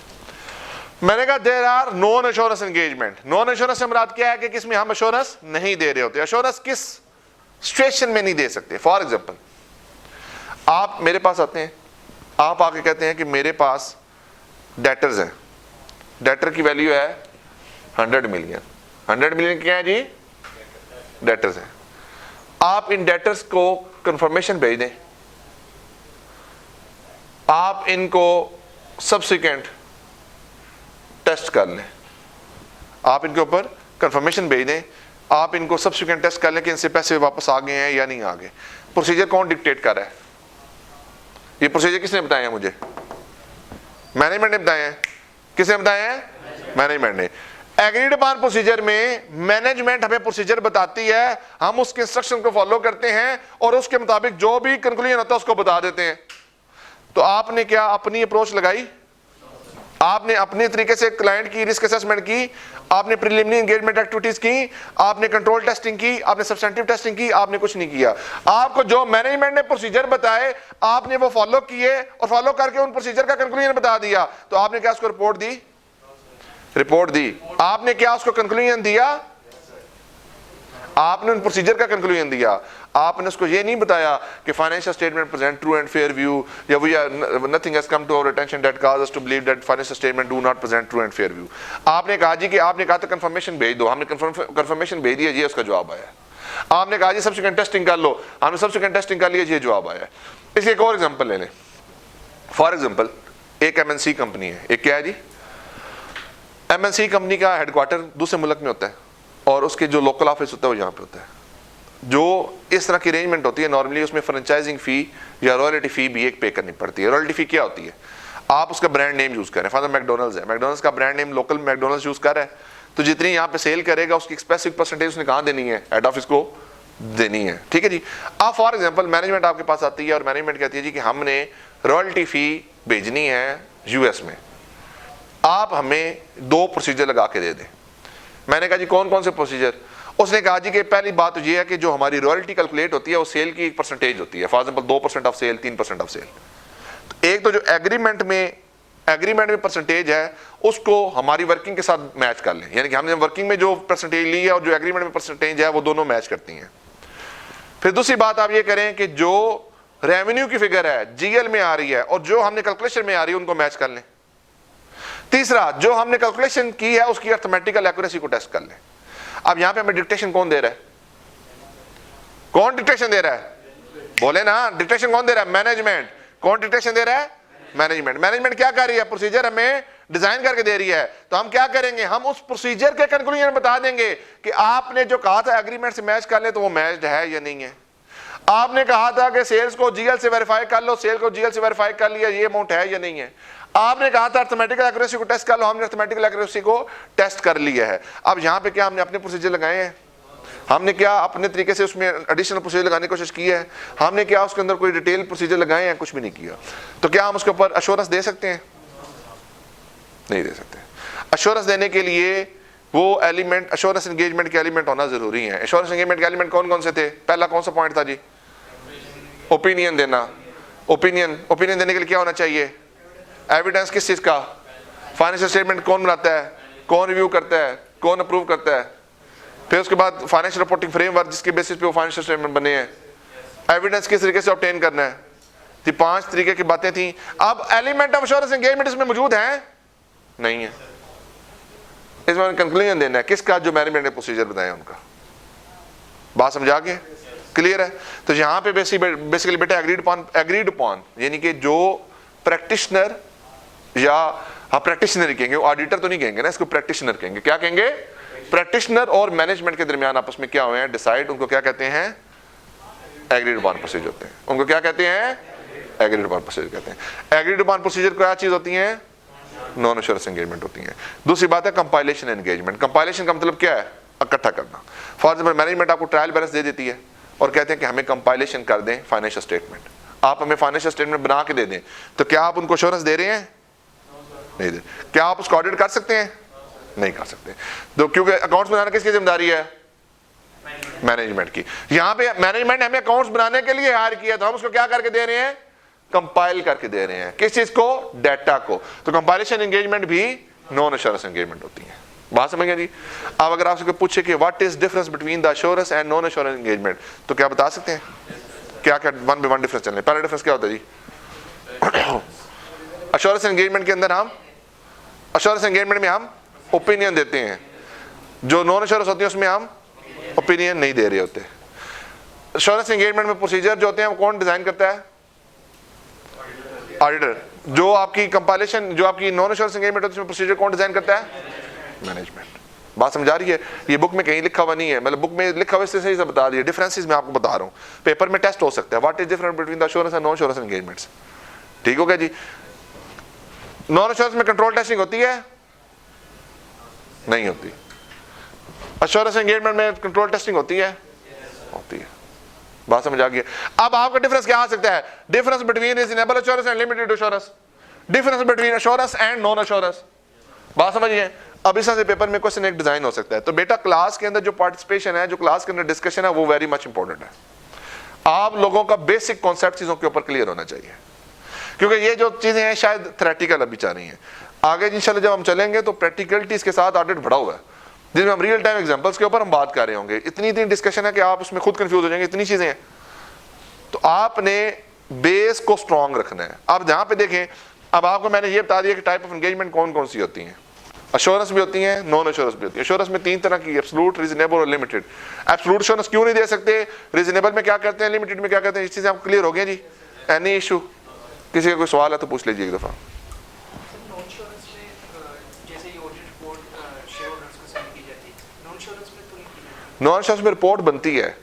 मैंने कहा there are non assurance engagement. Non assurance से मुराद क्या है कि किसमें हम एश्योरेंस नहीं दे रहे होते। एश्योरेंस किस सिचुएशन में नहीं दे सकते। फॉर एग्जांपल, आप मेरे पास आते हैं, आप आके कहते हैं कि मेरे पास डेटर्स हैं, डेटर की वैल्यू है 100 मिलियन। 100 मिलियन क्या है जी, डेटर्स हैं। आप इन डेटर्स को कंफर्मेशन भेज दें, आप इनको सब्सिक्वेंट टेस्ट कर लें, आप इनके ऊपर कंफर्मेशन भेज दें, आप इनको सब्सिक्वेंट टेस्ट कर लें कि इनसे पैसे वापस आ गए हैं या नहीं आ गए। प्रोसीजर कौन डिक्टेट कर रहा है, ये प्रोसीजर किसने बताया है मुझे, मैनेजमेंट ने बताया है। किसने बताए हैं? मैनेजमेंट ने। एग्रीड अपॉन प्रोसीजर में मैनेजमेंट हमें प्रोसीजर बताती है, हम उसके इंस्ट्रक्शन को फॉलो करते हैं और उसके मुताबिक जो भी कंक्लूजन होता है उसको बता देते हैं। तो आपने क्या अपनी अप्रोच लगाई, आपने अपने तरीके से क्लाइंट की रिस्क असेसमेंट की, आपने प्रीलिमिनरी एंगेजमेंट एक्टिविटीज की, आपने कंट्रोल टेस्टिंग की, आपने सब्सटेंटिव टेस्टिंग की, आपने कुछ नहीं किया। आपको जो मैनेजमेंट ने प्रोसीजर बताए आपने वो फॉलो किए और फॉलो करके उन प्रोसीजर का कंक्लूजन बता दिया। तो आपने क्या उसको रिपोर्ट दी? रिपोर्ट दी। आपने क्या उसको कंक्लूजन दिया? आपने उन प्रोसीजर का कंक्लूजन दिया। आपने उसको ये नहीं बताया कि financial statement present true and fair view, या we are nothing has come to our attention that cause us to believe that financial statement do not present true and fair view. आपने कहा जी कि आपने कहा तो कंफर्मेशन भेज दो, हमने कंफर्मेशन भेज दिया, ये उसका जवाब आया। आपने कहा जी सब्सिक्वेंट टेस्टिंग कर लो, हमने सब्सिक्वेंट टेस्टिंग कर लिया, ये जवाब आया। इसलिए एक और एग्जांपल ले लें। फॉर एग्जांपल एक एमएनसी कंपनी है, एक क्या है जी, एमएनसी कंपनी का हेडक्वार्टर दूसरे मुल्क में होता है और उसके जो लोकल ऑफिस होता है वो यहाँ पे होता है। जो इस तरह की अरेंजमेंट होती है नॉर्मली उसमें फ्रेंचाइजिंग फी या रॉयल्टी फी भी एक पे करनी पड़ती है। रॉयल्टी फी क्या होती है? आप उसका ब्रांड नेम यूज करें, फॉर मैकडोनल्ड्स है, मैकडोनल्ड्स का brand name local McDonald's use कर रहा है, तो जितनी यहाँ पे सेल करेगा उसकी स्पेसिफिक परसेंटेज उसने कहाँ देनी है? हेड ऑफिस को देनी है। ठीक है जी। आप फॉर एग्जाम्पल मैनेजमेंट आपके पास आती है और मैनेजमेंट कहती है जी कि हमने रॉयल्टी फी भेजनी है यूएस में, आप हमें 2 प्रोसीजर लगा के दे दें। मैंने कहा जी कौन कौन से प्रोसीजर? उसने कहा जी कि पहली बात तो ये है कि जो हमारी रॉयल्टी कैलकुलेट होती है वो सेल की एक परसेंटेज होती है, for example 2% of sale, 3% of sale. तो एक तो जो एग्रीमेंट में परसेंटेज है उसको हमारी वर्किंग के साथ मैच कर लें, यानी कि हमने वर्किंग में जो परसेंटेज ली है और जो एग्रीमेंट में परसेंटेज है वो दोनों मैच करती हैं। फिर दूसरी बात आप ये करें कि जो रेवेन्यू की फिगर है जीएल में आ रही है और जो हमने कैलकुलेशन में आ रही है उनको मैच कर लें। तीसरा, जो हमने कैलकुलेशन की है उसकी अर्थमेटिकल एक्यूरेसी को टेस्ट कर लें। अब यहां पे हमें डिक्टेशन कौन दे रहा है? कौन डिक्टेशन दे रहा है? बोले ना, डिक्टेशन कौन दे रहा है? मैनेजमेंट। कौन डिक्टेशन दे रहा है? मैनेजमेंट। मैनेजमेंट क्या कर रही है? प्रोसीजर हमें डिजाइन करके दे रही है। तो हम क्या करेंगे? हम उस प्रोसीजर के कंक्लूजन बता देंगे कि आपने जो कहा था एग्रीमेंट से मैच कर ले, तो वो मैच्ड है या नहीं है। आपने कहा था कि सेल्स को जीएल से वेरीफाई कर लो, सेल को जीएल से वेरीफाई कर लिया, ये अमाउंट है या नहीं है। आपने कहा था अर्थमेटिकल एक्यूरेसी को टेस्ट कर लो, हमने अर्थमेटिकल एक्यूरेसी को टेस्ट कर लिया है। अब यहां पे क्या हमने अपने प्रोसीजर लगाए हैं? हमने क्या अपने तरीके से उसमें एडिशनल प्रोसीजर लगाने की कोशिश की है? हमने क्या उसके अंदर कोई डिटेल प्रोसीजर लगाए हैं? कुछ भी नहीं किया। तो क्या हम उसके ऊपर अश्योरेंस दे सकते हैं? नहीं दे सकते। अश्योरेंस देने के लिए वो एलिमेंट, अश्योरेंस एंगेजमेंट के एलिमेंट होना जरूरी है। अश्योरेंस एंगेजमेंट के एलिमेंट कौन कौन से थे? पहला कौन सा पॉइंट था जी? ओपिनियन देना। ओपिनियन देने के लिए क्या होना चाहिए? एविडेंस किस चीज का? फाइनेंशियल स्टेटमेंट कौन बनाता है, कौन रिव्यू करता है, कौन अप्रूव करता है। फिर उसके बाद फाइनेंशियल रिपोर्टिंग फ्रेमवर्क जिसके बेसिस पे वो फाइनेंशियल स्टेटमेंट बने हैं। एविडेंस किस तरीके से ऑब्टेन करना है। ये 5 तरीके की बातें थी। अब एलिमेंट ऑफ एश्योरेंस एंगेजमेंट इसमें मौजूद है? नहीं है। इसमें कंक्लूजन देना है किसका? जो मैनेजमेंट ने प्रोसीजर बताए उनका। बात समझा के क्लियर है? तो यहाँ पे बेसिकली बेटा एग्रीड अपॉन यानी कि जो प्रैक्टिशनर या हाँ प्रैक्टिशनर ही कहेंगे, ऑडिटर तो नहीं कहेंगे ना, इसको प्रैक्टिशनर कहेंगे। क्या कहेंगे? प्रैक्टिशनर और मैनेजमेंट के दरमियान आपस में क्या हुए हैं डिसाइड, उनको क्या कहते हैं? एग्रीड अपॉन प्रोसीजर होते हैं। उनको क्या कहते हैं? एग्रीड अपॉन प्रोसीजर कहते हैं। एग्रीड अपॉन प्रोसीजर क्या चीज होती है? नॉन एश्योरेंस एंगेजमेंट होती है। दूसरी बात है कंपाइलेशन एंगेजमेंट। कंपाइलेशन का मतलब क्या है? इकट्ठा करना। फॉर एग्जाम्पल मैनेजमेंट आपको ट्रायल बैलेंस दे देती है और कहते हैं कि हमें कंपाइलेशन कर दें फाइनेंशियल स्टेटमेंट, आप हमें फाइनेंशियल स्टेटमेंट बना के दे दें। तो क्या आप उनको एश्योरेंस दे रहे हैं? नहीं दे। क्या आप उसको ऑडिट कर सकते हैं? नहीं कर सकते। तो क्योंकि अकाउंट्स बनाना किसकी जिम्मेदारी है? मैनेजमेंट की। यहां पे मैनेजमेंट ने हमें अकाउंट्स बनाने के लिए हायर किया, तो हम उसको क्या करके दे रहे हैं? कंपाइल करके दे रहे हैं। किस चीज को? डाटा को। तो कंपाइलेशन एंगेजमेंट भी नॉन एश्योरेंस एंगेजमेंट होती है। बात समझ गए जी? अब अगर आपसे पूछे कि what is difference between the assurance and non assurance engagement, तो क्या बता सकते हैं? क्या क्या 1 by 1 डिफरेंस चलने? पहला डिफरेंस क्या होता है जी? एश्योरेंस एंगेजमेंट के अंदर हम एश्योरेंस एंगेजमेंट में हम ओपिनियन देते हैं, जो नॉन एश्योरेंस होती है उसमें हम ओपिनियन नहीं दे रहे होते। एश्योरेंस एंगेजमेंट में प्रोसीजर जो होते हैं वो कौन डिजाइन करता है? ऑडिटर। जो आपकी कंपाइलेशन, जो आपकी नॉन एश्योरेंस एंगेजमेंट होती है उसमें प्रोसीजर कौन डिजाइन करता है? मैनेजमेंट। बात समझा रही है? ये बुक में कहीं लिखा हुआ नहीं है, मतलब बुक में लिखा हुआ इससे सही से बता दिया। डिफरेंसेस मैं आपको बता रहा हूँ, पेपर में टेस्ट हो सकता है। What is difference between the assurance and non assurance engagements. ठीक हो गया जी? नॉन एश्योरेंस में कंट्रोल टेस्टिंग होती है? नहीं होती। एश्योरेंस एंगेजमेंट में कंट्रोल टेस्टिंग होती है? होती है। बात समझ आ गई? अब आपका डिफरेंस क्या आ सकता है? Difference between reasonable assurance and limited assurance, difference between assurance and non assurance. बात समझिए? अब इस तरह से पेपर में क्वेश्चन एक डिजाइन हो सकता है। तो बेटा क्लास के अंदर जो पार्टिसिपेशन है, जो क्लास के अंदर डिस्कशन है, वो वेरी मच इंपॉर्टेंट है। आप लोगों का बेसिक कॉन्सेप्ट चीजों के ऊपर क्लियर होना चाहिए, क्योंकि ये जो चीजें हैं शायद थ्योरेटिकल अभी चल रही हैं। आगे इंशाल्लाह जब हम चलेंगे तो प्रैक्टिकलिटीज के साथ ऑडिट बढ़ा हुआ है, जिसमें हम रियल टाइम एग्जांपल्स के ऊपर हम बात कर रहे होंगे। इतनी डिस्कशन है कि आप उसमें खुद कंफ्यूज हो जाएंगे, इतनी चीजें हैं। तो आपने बेस को स्ट्रांग रखना है। अब जहां पे देखें, अब आपको मैंने ये बता दिया कि टाइप ऑफ एंगेजमेंट कौन कौन सी होती हैं। एश्योरेंस भी होती है, नॉन एश्योरेंस भी होती है। एश्योरेंस में तीन तरह की, एब्सोल्यूट, रीजनेबल और लिमिटेड। एब्सोल्यूट एश्योरेंस क्यों नहीं दे सकते, रीजनेबल में क्या करते हैं, लिमिटेड में क्या करते हैं, इस चीजें आपको क्लियर हो गई जी? Any issue? किसी का कोई सवाल है तो पूछ लीजिए एक दफा। नॉन एश्योरेंस में रिपोर्ट बनती है,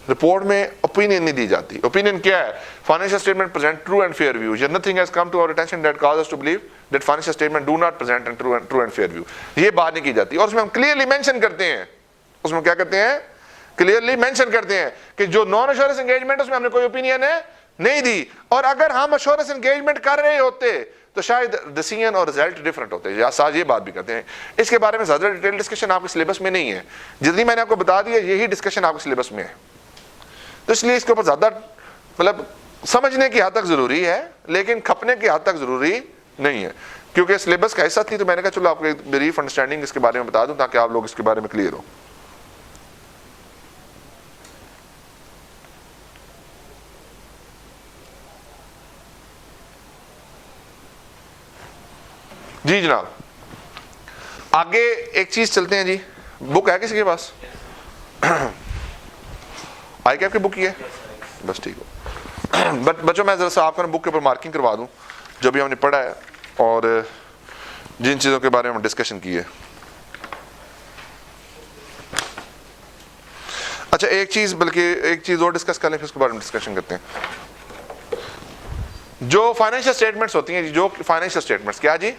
रिपोर्ट में ओपिनियन नहीं दी जाती। ओपिनियन क्या है? Financial statement present true and fair view, yet nothing has come to our attention that causes us to believe that financial statement do not present and true and fair view। ये बात नहीं की जाती। और उसमें हम क्लियरली मेंशन करते हैं, उसमें क्या करते हैं, क्लियरली मेंशन करते हैं कि जो नॉन एश्योरेंस एंगेजमेंट उसमें हमने कोई ओपिनियन है नहीं दी, और अगर हम एश्योरेंस एंगेजमेंट कर रहे होते तो शायद डिसीजन और रिजल्ट डिफरेंट होते हैं। साथ ये बात भी करते हैं। इसके बारे में ज्यादा डिटेल डिस्कशन आपके सिलेबस में नहीं है, जितनी मैंने आपको बता दी है यही डिस्कशन आपके सिलेबस में है। तो इसलिए इसके ऊपर ज्यादा मतलब समझने की हद तक जरूरी है, लेकिन खपने की हद तक जरूरी नहीं है, क्योंकि सिलेबस का हिस्सा थी। तो मैंने कहा चलो आपको एक ब्रीफ अंडरस्टैंडिंग इसके बारे में बता दूं ताकि आप लोग इसके बारे में क्लियर हो। जी जनाब, आगे एक चीज चलते हैं जी। बुक है किसी के पास? आई कैप की बुक ही है? बस ठीक हो। बट बच्चों मैं जरा सा आपको बुक के ऊपर मार्किंग करवा दूं जो भी हमने पढ़ा है और जिन चीज़ों के बारे में डिस्कशन की है। अच्छा एक चीज़, बल्कि एक चीज़ और डिस्कस कर लें, फिर उसके बारे में डिस्कशन करते हैं। जो फाइनेंशियल स्टेटमेंट्स होती हैं, जो फाइनेंशियल स्टेटमेंट्स क्या जी?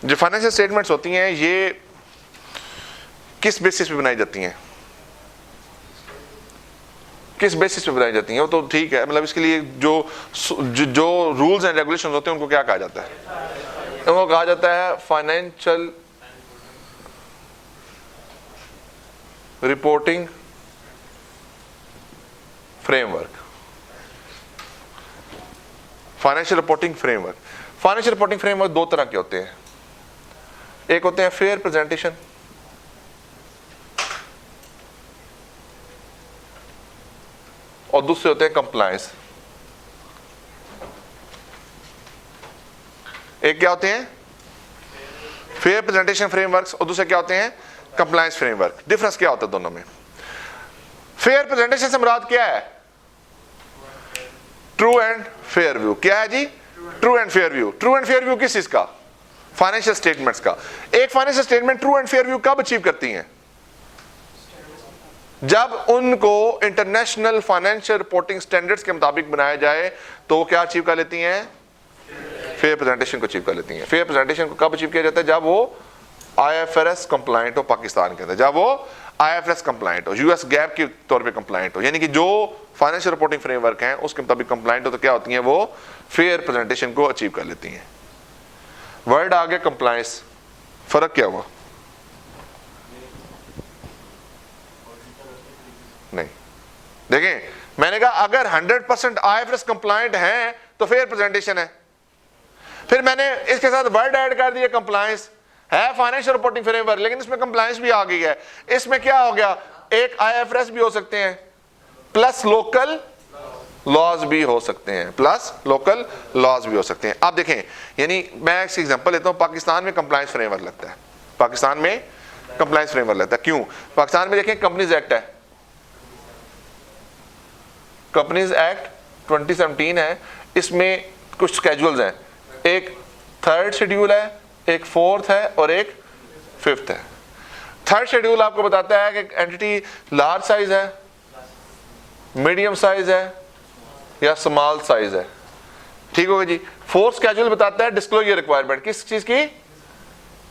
जो फाइनेंशियल स्टेटमेंट्स होती हैं ये किस बेसिस पे बनाई जाती हैं? किस बेसिस पे बनाई जाती हैं? वो तो ठीक है, मतलब इसके लिए जो रूल्स एंड रेगुलेशंस होते हैं उनको क्या कहा जाता है? उनको कहा जाता है financial reporting framework. Financial reporting framework. Financial reporting framework दो तरह के होते हैं। एक होते हैं फेयर प्रेजेंटेशन, और दूसरे होते हैं कंप्लायंस। एक क्या होते हैं? फेयर प्रेजेंटेशन फ्रेमवर्क्स, और दूसरे क्या होते हैं? Compliance framework. डिफरेंस क्या होता है दोनों में? फेयर प्रेजेंटेशन से मुराद क्या है? True and fair view. क्या है जी? True and fair view. True and fair view किस चीज का? फाइनेंशियल स्टेटमेंट्स का। एक financial statement true and fair view कब अचीव करती हैं? जब उनको इंटरनेशनल फाइनेंशियल रिपोर्टिंग स्टैंडर्ड्स के मुताबिक बनाया जाए तो वो क्या अचीव कर लेती हैं? फेयर प्रेजेंटेशन को अचीव कर लेती हैं। फेयर प्रेजेंटेशन को कब अचीव किया जाता है? जब वो IFRS कंप्लायंट हो पाकिस्तान के अंदर, जब वो IFRS कंप्लायंट हो, US गैप के तौर पे कंप्लायंट हो, यानी कि जो फाइनेंशियल रिपोर्टिंग फ्रेमवर्क है उसके मुताबिक कंप्लायंट हो, तो क्या होती हैं? वो फेयर प्रेजेंटेशन को अचीव कर लेती हैं। वर्ड आ गया कंप्लायंस, फर्क क्या हुआ? नहीं, देखें मैंने कहा अगर 100% IFRS कंप्लायंट है तो फेयर प्रेजेंटेशन है, फिर मैंने इसके साथ वर्ड ऐड कर दिया कंप्लायंस है फाइनेंशियल रिपोर्टिंग फ्रेमवर्क, लेकिन इसमें कंप्लायंस भी आ गई है। इसमें क्या हो गया? एक IFRS भी हो सकते हैं प्लस लोकल लॉज भी हो सकते हैं, प्लस लोकल लॉज भी हो सकते हैं। आप देखें, यानी मैं एक एग्जांपल लेता हूं, पाकिस्तान में कंप्लायंस फ्रेमवर्क लगता है, पाकिस्तान में कंप्लायंस फ्रेमवर्क लगता है। क्यों? पाकिस्तान में देखें कंपनीज एक्ट है, कंपनीज एक्ट 2017 है, इसमें कुछ स्केड्यूल्स हैं, एक 3rd शेड्यूल है, एक 4th है और एक 5th है। थर्ड शेड्यूल आपको बताता है कि एंटिटी लार्ज साइज है, मीडियम साइज है या स्मॉल साइज है, ठीक होगा जी। फोर्थ स्केड्यूल बताता है डिस्क्लोजर रिक्वायरमेंट, किस चीज की?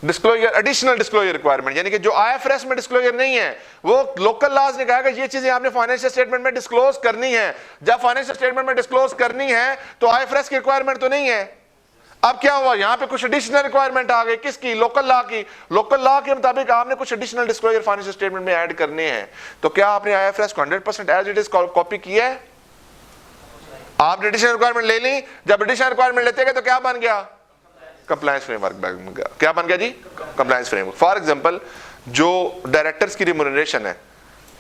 डिस्क्लोजर, एडिशनल डिस्क्लोजर रिक्वायरमेंट, यानी कि जो आईएफआरएस में डिस्क्लोजर नहीं है वो लोकल लॉज ने कहा कि ये चीजें आपने फाइनेंशियल स्टेटमेंट में डिस्क्लोज करनी है। जब फाइनेंशियल स्टेटमेंट में डिस्क्लोज करनी है तो आईएफआरएस की रिक्वायरमेंट तो नहीं है। अब क्या हुआ, यहां पे कुछ एडिशनल रिक्वायरमेंट आ गई, किसकी? लोकल लॉ की। लोकल लॉ के मुताबिक आपने कुछ एडिशनल डिस्क्लोजर फाइनेंशियल स्टेटमेंट में ऐड करने हैं। तो क्या आपने आईएफआरएस को 100% एज इट इज कॉपी किया है? आपने एडिशनल रिक्वायरमेंट ले ली, जब एडिशनल रिक्वायरमेंट लेते गए तो क्या बन गया? कंप्लायंस फ्रेमवर्क बन गया। क्या बन गया जी? Compliance framework. फॉर एग्जांपल जो डायरेक्टर्स की रिम्यूनरेशन है,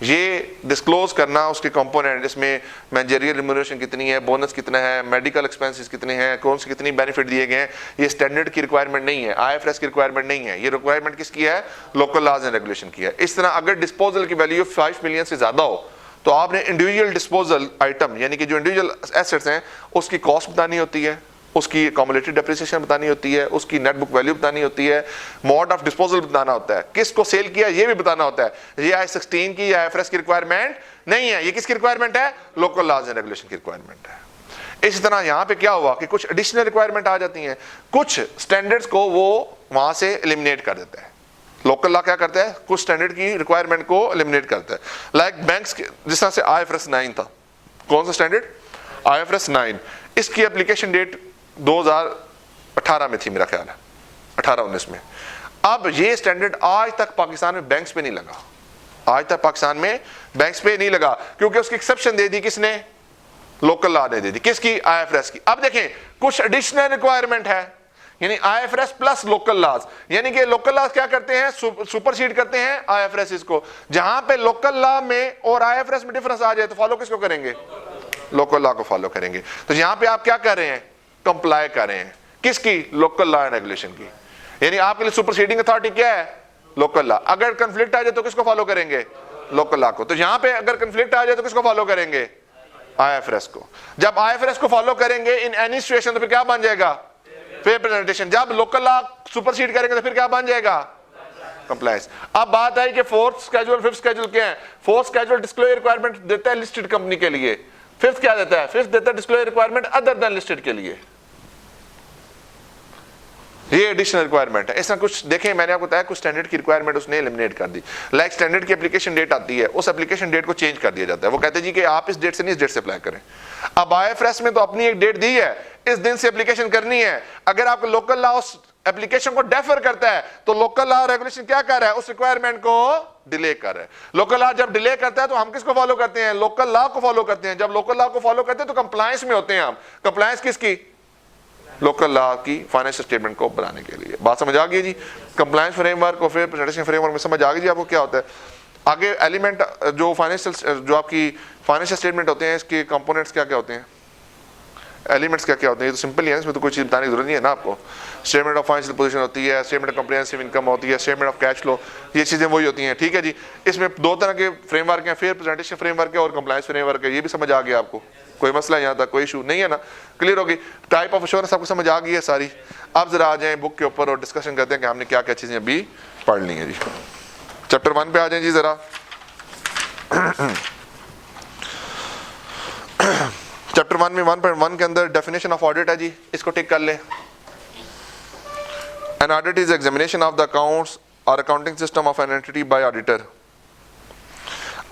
ये डिस्क्लोज करना उसके कंपोनेंट, जिसमें मैनेजरियल रिम्यूनरेशन कितनी है, बोनस कितना है, मेडिकल एक्सपेंसेस कितने हैं, कौन से कितनी बेनिफिट दिए गए हैं, ये स्टैंडर्ड की रिक्वायरमेंट नहीं है, आईएफआरएस की रिक्वायरमेंट नहीं है, ये रिक्वायरमेंट किसकी है? लोकल लॉज एंड रेगुलेशन की है। इस तरह अगर डिस्पोजल की वैल्यू 5 मिलियन से ज्यादा हो तो आपने इंडिविजुअल डिस्पोजल आइटम, यानी कि जो इंडिविजुअल एसेट्स हैं उसकी कॉस्ट बतानी होती है, उसकी कॉमुलेटिव डेप्रिसिएशन बतानी होती है, उसकी नेट बुक वैल्यू बतानी होती है, मोड ऑफ डिस्पोजल बताना होता है, किसको सेल किया ये भी बताना होता है। ये आई-16 की या आईएफआरएस की रिक्वायरमेंट नहीं है, ये किसकी रिक्वायरमेंट है? लोकल लॉज एंड रेगुलेशन की रिक्वायरमेंट है। इस तरह यहां पे क्या हुआ कि कुछ एडिशनल रिक्वायरमेंट आ जाती हैं, कुछ स्टैंडर्ड्स को वो वहां से एलिमिनेट कर देता है। लोकल लॉ क्या करता है? कुछ स्टैंडर्ड की रिक्वायरमेंट को एलिमिनेट करता है। लाइक बैंक्स, जिस तरह से आईएफआरएस 9 था, कौन सा स्टैंडर्ड? आईएफआरएस 9। इसकी एप्लीकेशन डेट 2018 में थी मेरा ख्याल है, 18-19 में। अब ये स्टैंडर्ड आज तक पाकिस्तान में बैंक्स पे नहीं लगा, आज तक पाकिस्तान में बैंक्स पे नहीं लगा, क्योंकि उसकी एक्सेप्शन दे दी किसने? लोकल लॉ ने दे दी। किसकी? आईएफआरएस की। अब देखें कुछ एडिशनल रिक्वायरमेंट है, यानी आईएफआरएस प्लस लोकल लॉज, यानी कि लोकल लॉज क्या करते हैं? सुपरसीड करते हैं आईएफआरएस को। जहां पे लोकल लॉ में और आईएफआरएस में डिफरेंस आ जाए तो फॉलो किसको करेंगे? लोकल लॉ को फॉलो करेंगे। तो यहां पे आप क्या कर रहे हैं? कंप्लाई कर रहे हैं किसकी? लोकल लॉ एंड रेगुलेशन की। यानी आपके लिए सुपरसीडिंग अथॉरिटी क्या है? Local law. अगर कंफ्लिक्ट आ जाए तो किसको फॉलो करेंगे? लोकल लॉ को। तो यहां पे अगर कंफ्लिक्ट आ जाए तो किसको फॉलो करेंगे? आईएफआरएस को। जब आईएफआरएस को फॉलो करेंगे इन एनी सिचुएशन तो फिर क्या बन जाएगा? Fair presentation. जब लोकल लॉ सुपरसीड करेंगे तो फिर क्या बन जाएगा? कंप्लायंस। अब बात आई कि फोर्थ स्केड्यूल, फिफ्थ स्केड्यूल क्या है? फोर्थ स्केड्यूल डिस्क्लोजर रिक्वायरमेंट देता है लिस्टेड कंपनी के लिए। फिफ्थ क्या देता है? फिफ्थ देता है disclosure requirement other than listed के लिए। ये एडिशनल रिक्वायरमेंट है। इसमें कुछ देखें, मैंने आपको बताया कुछ स्टैंडर्ड की रिक्वायरमेंट उसने एलिमिनेट कर दी। लाइक स्टैंडर्ड की एप्लीकेशन डेट आती है, उस एप्लीकेशन डेट को चेंज कर दिया जाता है। वो कहते हैं जी कि आप इस डेट से नहीं इस डेट से अप्लाई करें। अब आईएफआरएस में तो अपनी एक डेट दी है, इस दिन से एप्लीकेशन करनी है। अगर आपको लोकल लॉ उस एप्लीकेशन को डेफर करता है तो लोकल लॉ रेगुलेशन क्या कर रहा है? उस रिक्वायरमेंट को डिले कर रहा है। लोकल लॉ जब डिले करता है तो हम किसको फॉलो करते हैं? लोकल लॉ को फॉलो करते हैं। जब लोकल लॉ को फॉलो करते हैं तो कंप्लायंस में होते हैं हम। कंप्लायंस किसकी? लोकल लॉ की फाइनेंशियल स्टेटमेंट को बनाने के लिए। बात समझ आ गई जी? कंप्लायंस फ्रेमवर्क और फिर प्रेजेंटेशन फ्रेमवर्क में समझ आ गई जी आपको क्या होता है? आगे एलिमेंट जो फाइनेंशियल, जो आपकी फाइनेंशियल स्टेटमेंट होते हैं, इसके कंपोनेंट्स क्या क्या होते हैं, एलिमेंट्स क्या क्या होते हैं? ये तो सिंपल ही है, इसमें तो कोई चीज बताने की जरूरत नहीं है ना आपको। स्टेटमेंट ऑफ फाइनेंशियल पोजीशन होती है, स्टेटमेंट ऑफ कॉम्प्रिहेंसिव इनकम होती है, स्टेटमेंट ऑफ कैश फ्लो, ये चीजें वही होती हैं। ठीक है जी। इसमें दो तरह के फ्रेमवर्क हैं, फेयर प्रेजेंटेशन फ्रेमवर्क है और कंप्लायंस फ्रेमवर्क है। ये भी समझ आ गया आपको? कोई मसला यहाँ तक कोई इशू नहीं है ना? क्लियर होगी? टाइप ऑफ एश्योरेंस आपको समझ आ गई है सारी। अब जरा आ जाए बुक के ऊपर और डिस्कशन करते हैं कि हमने क्या क्या चीजें अभी पढ़ ली हैं जी। चैप्टर 1 पे आ जाए जी जरा। चैप्टर 1 में 1.1 के अंदर डेफिनेशन ऑफ ऑडिट है जी, इसको टिक कर ले। An audit is examination of the accounts और accounting system of an entity by auditor.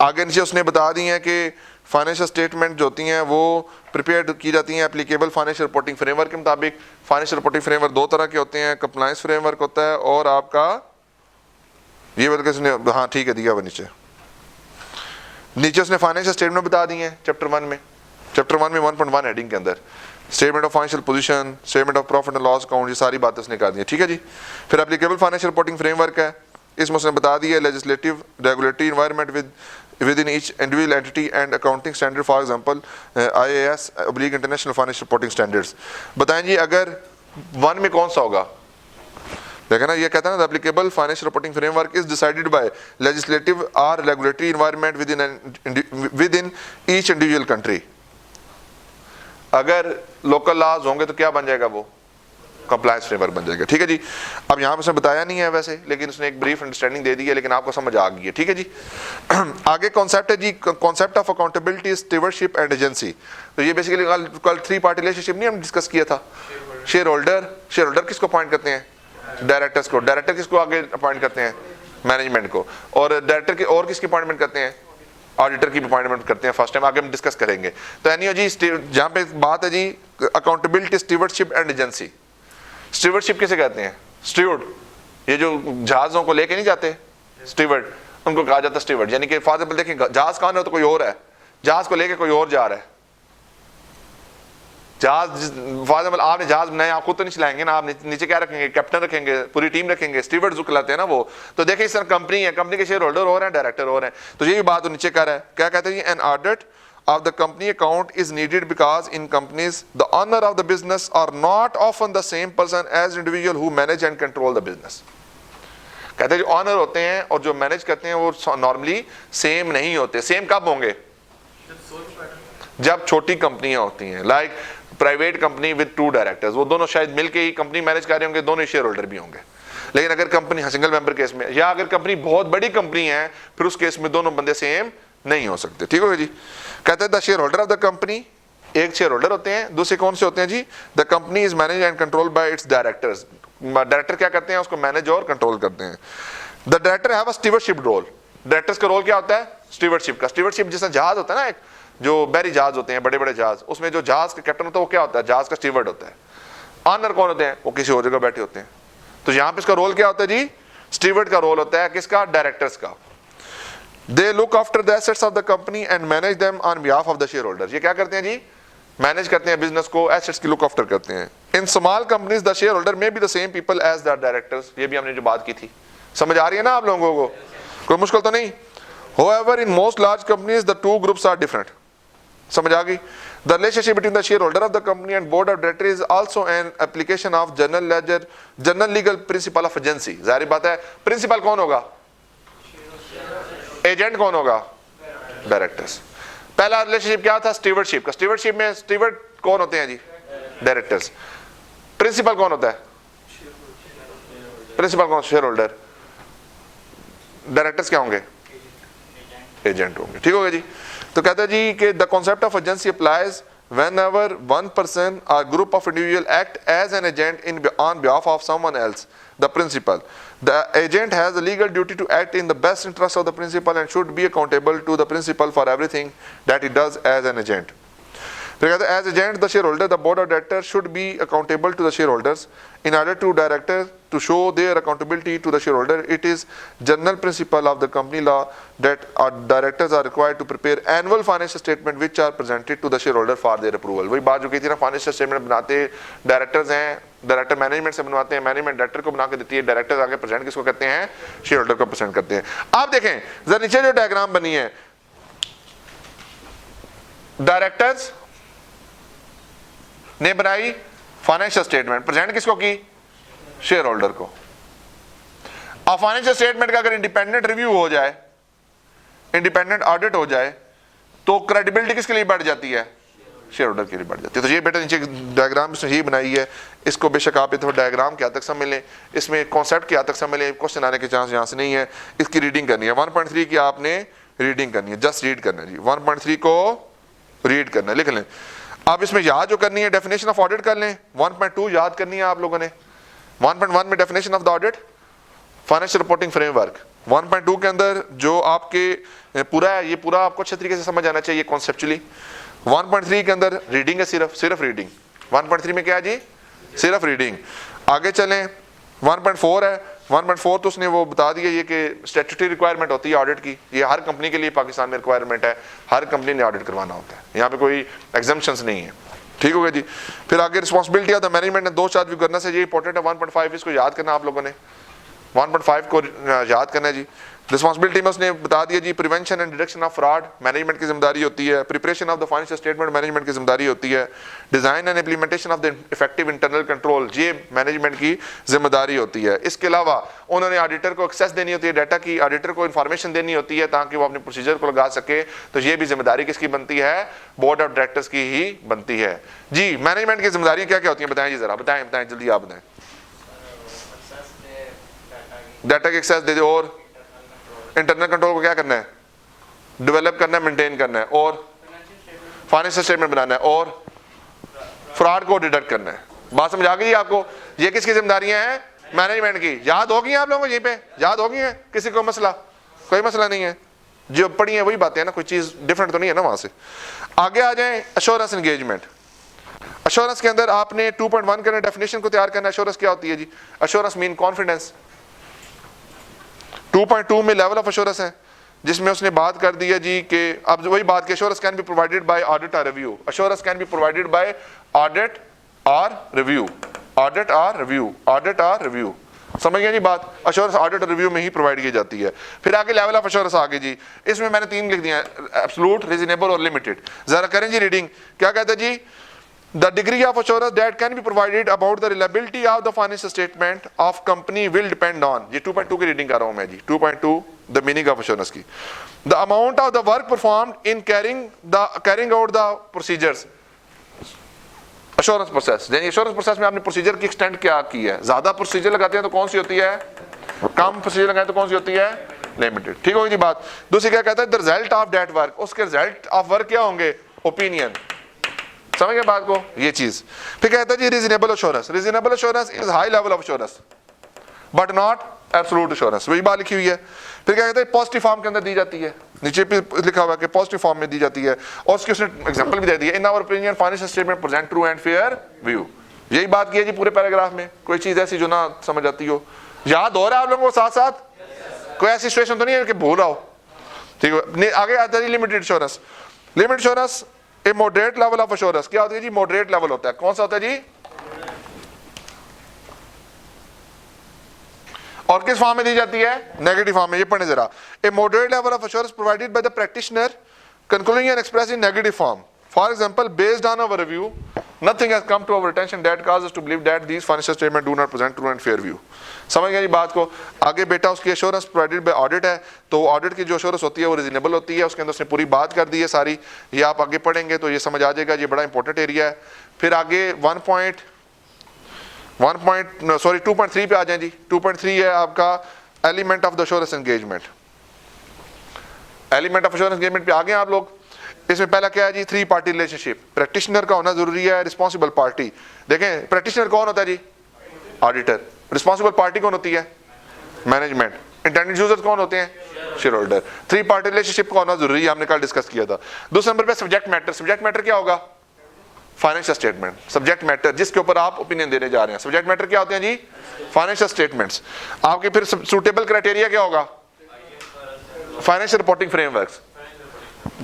आगे नीचे उसने बता दी है कि फाइनेंशियल स्टेटमेंट जो होती हैं वो प्रिपेयर की जाती हैं एप्लीकेबल फाइनेंशियल रिपोर्टिंग फ्रेमवर्क के मुताबिक। फाइनेंशियल रिपोर्टिंग फ्रेमवर्क दो तरह के होते हैं, कंप्लायंस फ्रेमवर्क होता है और आपका ये बल्कि उसने, हाँ ठीक है, दिया हुआ नीचे उसने फाइनेंशियल स्टेटमेंट बता दी है चैप्टर 1 में। चैप्टर 1 में 1.1 हेडिंग के अंदर statement of financial position, statement of profit and loss account, ये सारी बातें उसने कर दी है। ठीक है जी। फिर एप्लीकेबल फाइनेंशियल रिपोर्टिंग फ्रेमवर्क है, इसमें उसने बता दी है legislative regulatory environment within each individual entity and accounting standard, for example IAS/International Financial Reporting Standards। बताएं जी अगर 1 में कौन सा होगा? देखा ना, ये कहता है ना, applicable financial reporting framework is decided by legislative और regulatory environment within each individual country. अगर लोकल लॉज होंगे तो क्या बन जाएगा? वो कंप्लायंस फ्रेमवर्क बन जाएगा। ठीक है जी। अब यहाँ पर उसने बताया नहीं है वैसे, लेकिन उसने एक ब्रीफ अंडरस्टैंडिंग दे दी है, लेकिन आपको समझ आ गई है। ठीक है जी। आगे कॉन्सेप्ट है जी, concept of accountability, stewardship and agency. तो ये बेसिकली कल 3 पार्टी रिलेशनशिप नहीं हम डिस्कस किया था। शेयर होल्डर किसको अपॉइंट करते हैं? डायरेक्टर्स को। डायरेक्टर किसको आगे अपॉइंट करते हैं? मैनेजमेंट को। और डायरेक्टर की और किसकी अपॉइंटमेंट करते हैं? ऑडिटर की अपॉइंटमेंट करते हैं। फर्स्ट टाइम आगे हम डिस्कस करेंगे। तो एनीओ जी, जहां पे बात है जी accountability, stewardship and agency. Stewardship किसे कहते हैं? स्टीवर्ड, ये जो जहाजों को लेके नहीं जाते स्टीवर्ड, उनको कहा जाता है स्टीवर्ड। यानी कि फॉर एग्जाम्पल देखिए, जहाज कौन है तो कोई और है, जहाज को लेके कोई और जा रहा है। जहाज फॉर एग्जाम्पल आपने जहाज बनाया, आप खुद तो नहीं चलाएंगे ना, आप नीचे क्या रखेंगे? कैप्टन रखेंगे, पूरी टीम रखेंगे, स्टीवर्ड जो कहलाते हैं ना वो। तो देखिए इस तरह कंपनी है, कंपनी के शेयर होल्डर और हैं, डायरेक्टर और हैं। तो यही बात नीचे कर रहा है, क्या कहते हैं? An audit of the company account is needed because in companies the owner of the business are not often the same person as individual who manage and control the business। कहते हैं जो ऑनर होते हैं और जो manage करते हैं वो नॉर्मली सेम नहीं होते। सेम कब होंगे? जब छोटी कंपनियां होती हैं, like private company with 2 directors, वो दोनों शायद मिलके ही कंपनी मैनेज कर रहे होंगे, दोनों शेयर होल्डर भी होंगे। लेकिन अगर कंपनी सिंगल मेंबर केस में, या अगर कंपनी बहुत बड़ी कंपनी है, फिर उस केस में दोनों बंदे सेम नहीं हो सकते। ठीक है जी। कहते हैं the share holder of the company, एक शेयर होल्डर होते हैं, दूसरे कौन से होते हैं जी? The company is manage and control by its directors. Director क्या करते हैं? उसको मैनेज और कंट्रोल करते हैं। The director have a stewardship role. Directors का रोल क्या होता है? स्टीवर्डशिप का। स्टीवर्डशिप जैसा जहाज होता है ना, एक जो बैरी जहाज होते हैं, बड़े बड़े जहाज, उसमें जो जहाज का कैप्टन होता है वो क्या होता है? जहाज का स्टीवर्ड होता है। ऑनर कौन होते हैं? वो किसी और जगह बैठे होते हैं। तो यहाँ पे इसका रोल क्या होता है जी? स्टीवर्ड का रोल होता है किसका? डायरेक्टर्स का। They look after the assets of the company and manage them on behalf of the shareholders। ये क्या करते हैं जी? मैनेज करते हैं बिजनेस को, एसेट्स की लुक आफ्टर करते हैं। In small companies the share holder may be the same people as the directors. ये भी हमने जो बात की थी, समझ आ रही है ना आप लोगों को? कोई मुश्किल तो नहीं। However, in most large companies the two groups are different। समझ आ गई? The relationship between the shareholder of the company and board of directors is also an application of general ledger, general legal principle of agency। जाहिर बात है, principal कौन होगा? Agent कौन होगा? Directors. पहला रिलेशनशिप क्या था? स्टीवर्डशिप का। स्टीवर्डशिप में स्टीवर्ड कौन होते हैं जी? डायरेक्टर्स। प्रिंसिपल कौन होता है? प्रिंसिपल कौन? Share holder. डायरेक्टर्स क्या होंगे? एजेंट होंगे। ठीक हो गया जी। तो कहते हैं जी कि the concept of agency applies whenever one person or group of individual act as an agent on behalf of someone else, the principal. The agent has a legal duty to act in the best interest of the principal and should be accountable to the principal for everything that he does as an agent। As agent, the shareholder, the board of directors should be accountable to the shareholders. In order to directors to show their accountability to the shareholder, it is general principle of the company law that our directors are required to prepare annual financial statement which are presented to the shareholder for their approval। वही बात जो की थी ना, financial statement बनाते directors हैं, director management से बनवाते हैं, मैनेजमेंट डायरेक्टर को बना के देती है, डायरेक्टर्स आगे प्रेजेंट किसको करते हैं? शेयर होल्डर को प्रेजेंट करते हैं। आप देखें जरा नीचे जो डायग्राम बनी है, डायरेक्टर्स ने बनाई फाइनेंशियल स्टेटमेंट, प्रेजेंट किसको की? शेयर होल्डर को। अब फाइनेंशियल स्टेटमेंट का अगर इंडिपेंडेंट रिव्यू हो जाए, इंडिपेंडेंट ऑडिट हो जाए, तो क्रेडिबिलिटी किसके लिए बढ़ जाती है? शेयर होल्डर के लिए बढ़ जाती है। तो ये बेटा नीचे डायग्राम इसने ही बनाई है, इसको बेशक आप तो डायग्राम क्या तक समझ लें, इसमें कॉन्सेप्ट क्या तक समझ लें, क्वेश्चन आने के चांस यहाँ से नहीं है। इसकी रीडिंग करनी है 1.3 की, आपने रीडिंग करनी है, जस्ट रीड करना है जी। 1.3 को रीड करना है, लिख लें। आप इसमें याद जो करनी है डेफिनेशन ऑफ ऑडिट कर लें। 1.2 याद करनी है आप लोगों ने। 1.1 में definition of the audit, financial reporting framework. 1.2 के अंदर जो आपके पूरा है, ये पूरा आपको अच्छे तरीके से समझ आना चाहिए कॉन्सेप्चुअली। 1.3 के अंदर रीडिंग है, सिर्फ रीडिंग। 1.3 में क्या है जी? सिर्फ रीडिंग। आगे चलें, 1.4 है। 1.4 तो उसने वो बता दिया ये कि स्टैट्यूटरी रिक्वायरमेंट होती है ऑडिट की, ये हर कंपनी के लिए पाकिस्तान में रिक्वायरमेंट है, हर कंपनी ने ऑडिट करवाना होता है, यहाँ पे कोई एग्जम्पशंस नहीं है। ठीक हो गया जी। फिर आगे रिस्पॉन्सिबिलिटी ऑफ द मैनेजमेंट ने 2 चार्ज करना से ये इंपॉर्टेंट है। 1.5 इसको याद करना आप लोगों ने, 1.5 को याद करना है जी। रिस्पॉन्सिबिलिटी में उसने बता दिया जी, prevention and detection of fraud management की जिम्मेदारी होती है, preparation of the financial statement management की जिम्मेदारी होती है, design and implementation of the effective internal control ये मैनेजमेंट की जिम्मेदारी होती है। इसके अलावा उन्होंने ऑडिटर को एक्सेस देनी होती है डाटा की, ऑडिटर को इन्फॉर्मेशन देनी होती है ताकि वो अपने प्रोसीजर को लगा सके, तो ये भी जिम्मेदारी किसकी बनती है, बोर्ड ऑफ डायरेक्टर्स की ही बनती है। जी मैनेजमेंट की जिम्मेदारी क्या क्या होती है बताएं जी, जरा बताएं बताएं जल्दी आप बताएं। डाटा की एक्सेस दे दो, और इंटरनल कंट्रोल को क्या करना है, डेवलप करना है, मेंटेन करना है, और फाइनेंशियल स्टेटमेंट बनाना है, और फ्रॉड को डिटेक्ट करना है। बात समझ आ गई आपको, ये किसकी जिम्मेदारियां हैं, मैनेजमेंट की। याद होगी आप लोगों को, यहीं पे याद होगी है, किसी को मसला, कोई मसला नहीं है, जो पढ़ी है वही बातें हैं ना, कोई चीज डिफरेंट तो नहीं है ना वहां से। आगे आ जाए एश्योरेंस एंगेजमेंट। एश्योरेंस के अंदर आपने 2.1 के डेफिनेशन को तैयार करना है। एश्योरेंस क्या होती है जी, एश्योरेंस मीन कॉन्फिडेंस। 2.2 में लेवल ऑफ एश्योरेंस है, जिसमें उसने बात कर दी है जी कि अब वही बात की, assurance can be provided by audit और review. Assurance can be provided by audit और रिव्यू, ऑडिट और रिव्यू, ऑडिट और रिव्यू। समझ गया जी बात, एश्योरेंस ऑडिट और रिव्यू में ही प्रोवाइड की जाती है। फिर आगे लेवल ऑफ एश्योरेंस आगे जी, इसमें मैंने 3 लिख दिया, एब्सोल्यूट, रीजनेबल और लिमिटेड। जरा करें जी रीडिंग, क्या कहते हैं जी, the degree of assurance that can be provided about the reliability of the financial statement of company will depend on, ये 2.2 की रीडिंग कर रहा हूं मैं जी, 2.2 the meaning of assurance की, the amount of the work performed in carrying out the procedures, assurance process। यानी assurance process में आपने प्रोसीजर की एक्सटेंड क्या की है, ज्यादा प्रोसीजर लगाते हैं तो कौन सी होती है, कम प्रोसीजर लगाए तो कौन सी होती है, लिमिटेड। ठीक होगी जी बात। दूसरी क्या कहता है, the result of that work, उसके रिजल्ट ऑफ वर्क क्या होंगे, ओपिनियन। समझ गए बात को, ये चीज। फिर कहता है जी reasonable assurance, reasonable assurance is high level of assurance but not absolute assurance, वही बात लिखी हुई है। फिर क्या कहते हैं, पॉजिटिव फॉर्म के अंदर दी जाती है, नीचे पे लिखा हुआ है कि पॉजिटिव फॉर्म में दी जाती है, और उसकी उसने एग्जांपल भी दे दिया, in our opinion financial statement present true and fair view. यही बात की है जी पूरे पैराग्राफ में, कोई चीज ऐसी जो ना समझ आती हो, याद हो रहा है आप लोगों को साथ साथ, कोई ऐसी सिचुएशन तो नहीं है कि भूल रहा हो। ठीक है, आगे आता है limited assurance. Limited assurance A moderate level of assurance, क्या होती है जी, मॉडरेट लेवल होता है, कौन सा होता है जी, और किस फॉर्म में दी जाती है, नेगेटिव फॉर्म में। ये पढ़ने जरा, a moderate level of assurance provided by the practitioner concluding and expressed in negative form. For example, based on our review, nothing has come to our attention that causes us to believe that these financial statements do not present true and fair view. समझ गया जी बात को। आगे बेटा उसकी assurance provided by audit है, तो audit की जो एश्योरेंस होती है वो रीजनेबल होती है, उसके अंदर उसने पूरी बात कर दी है सारी, ये आप आगे पढ़ेंगे तो ये समझ आ जाएगा, ये बड़ा इंपॉर्टेंट एरिया है। फिर आगे 2.3 पे आ जाए जी। 2.3 है आपका element of the assurance engagement. Element of assurance engagement पे आ गए आप लोग। इसमें पहला क्या है जी, 3 पार्टी रिलेशनशिप। प्रैक्टिशनर का होना जरूरी है, रिस्पॉन्सिबल पार्टी। देखें प्रैक्टिशनर कौन होता है जी, ऑडिटर। रिस्पॉन्सिबल पार्टी कौन होती है, मैनेजमेंट। इंटेंडेड यूजर्स कौन होते हैं, शेयर होल्डर। 3 पार्टी रिलेशनशिप का होना जरूरी है, हमने कल डिस्कस किया था। दूसरे नंबर पे सब्जेक्ट मैटर। सब्जेक्ट मैटर क्या होगा, फाइनेंशियल स्टेटमेंट। सब्जेक्ट मैटर जिसके ऊपर आप ओपिनियन देने जा रहे हैं, सब्जेक्ट मैटर क्या होते हैं जी, फाइनेंशियल स्टेटमेंट्स। आपके फिर सूटेबल क्राइटेरिया क्या होगा, फाइनेंशियल रिपोर्टिंग फ्रेमवर्क्स।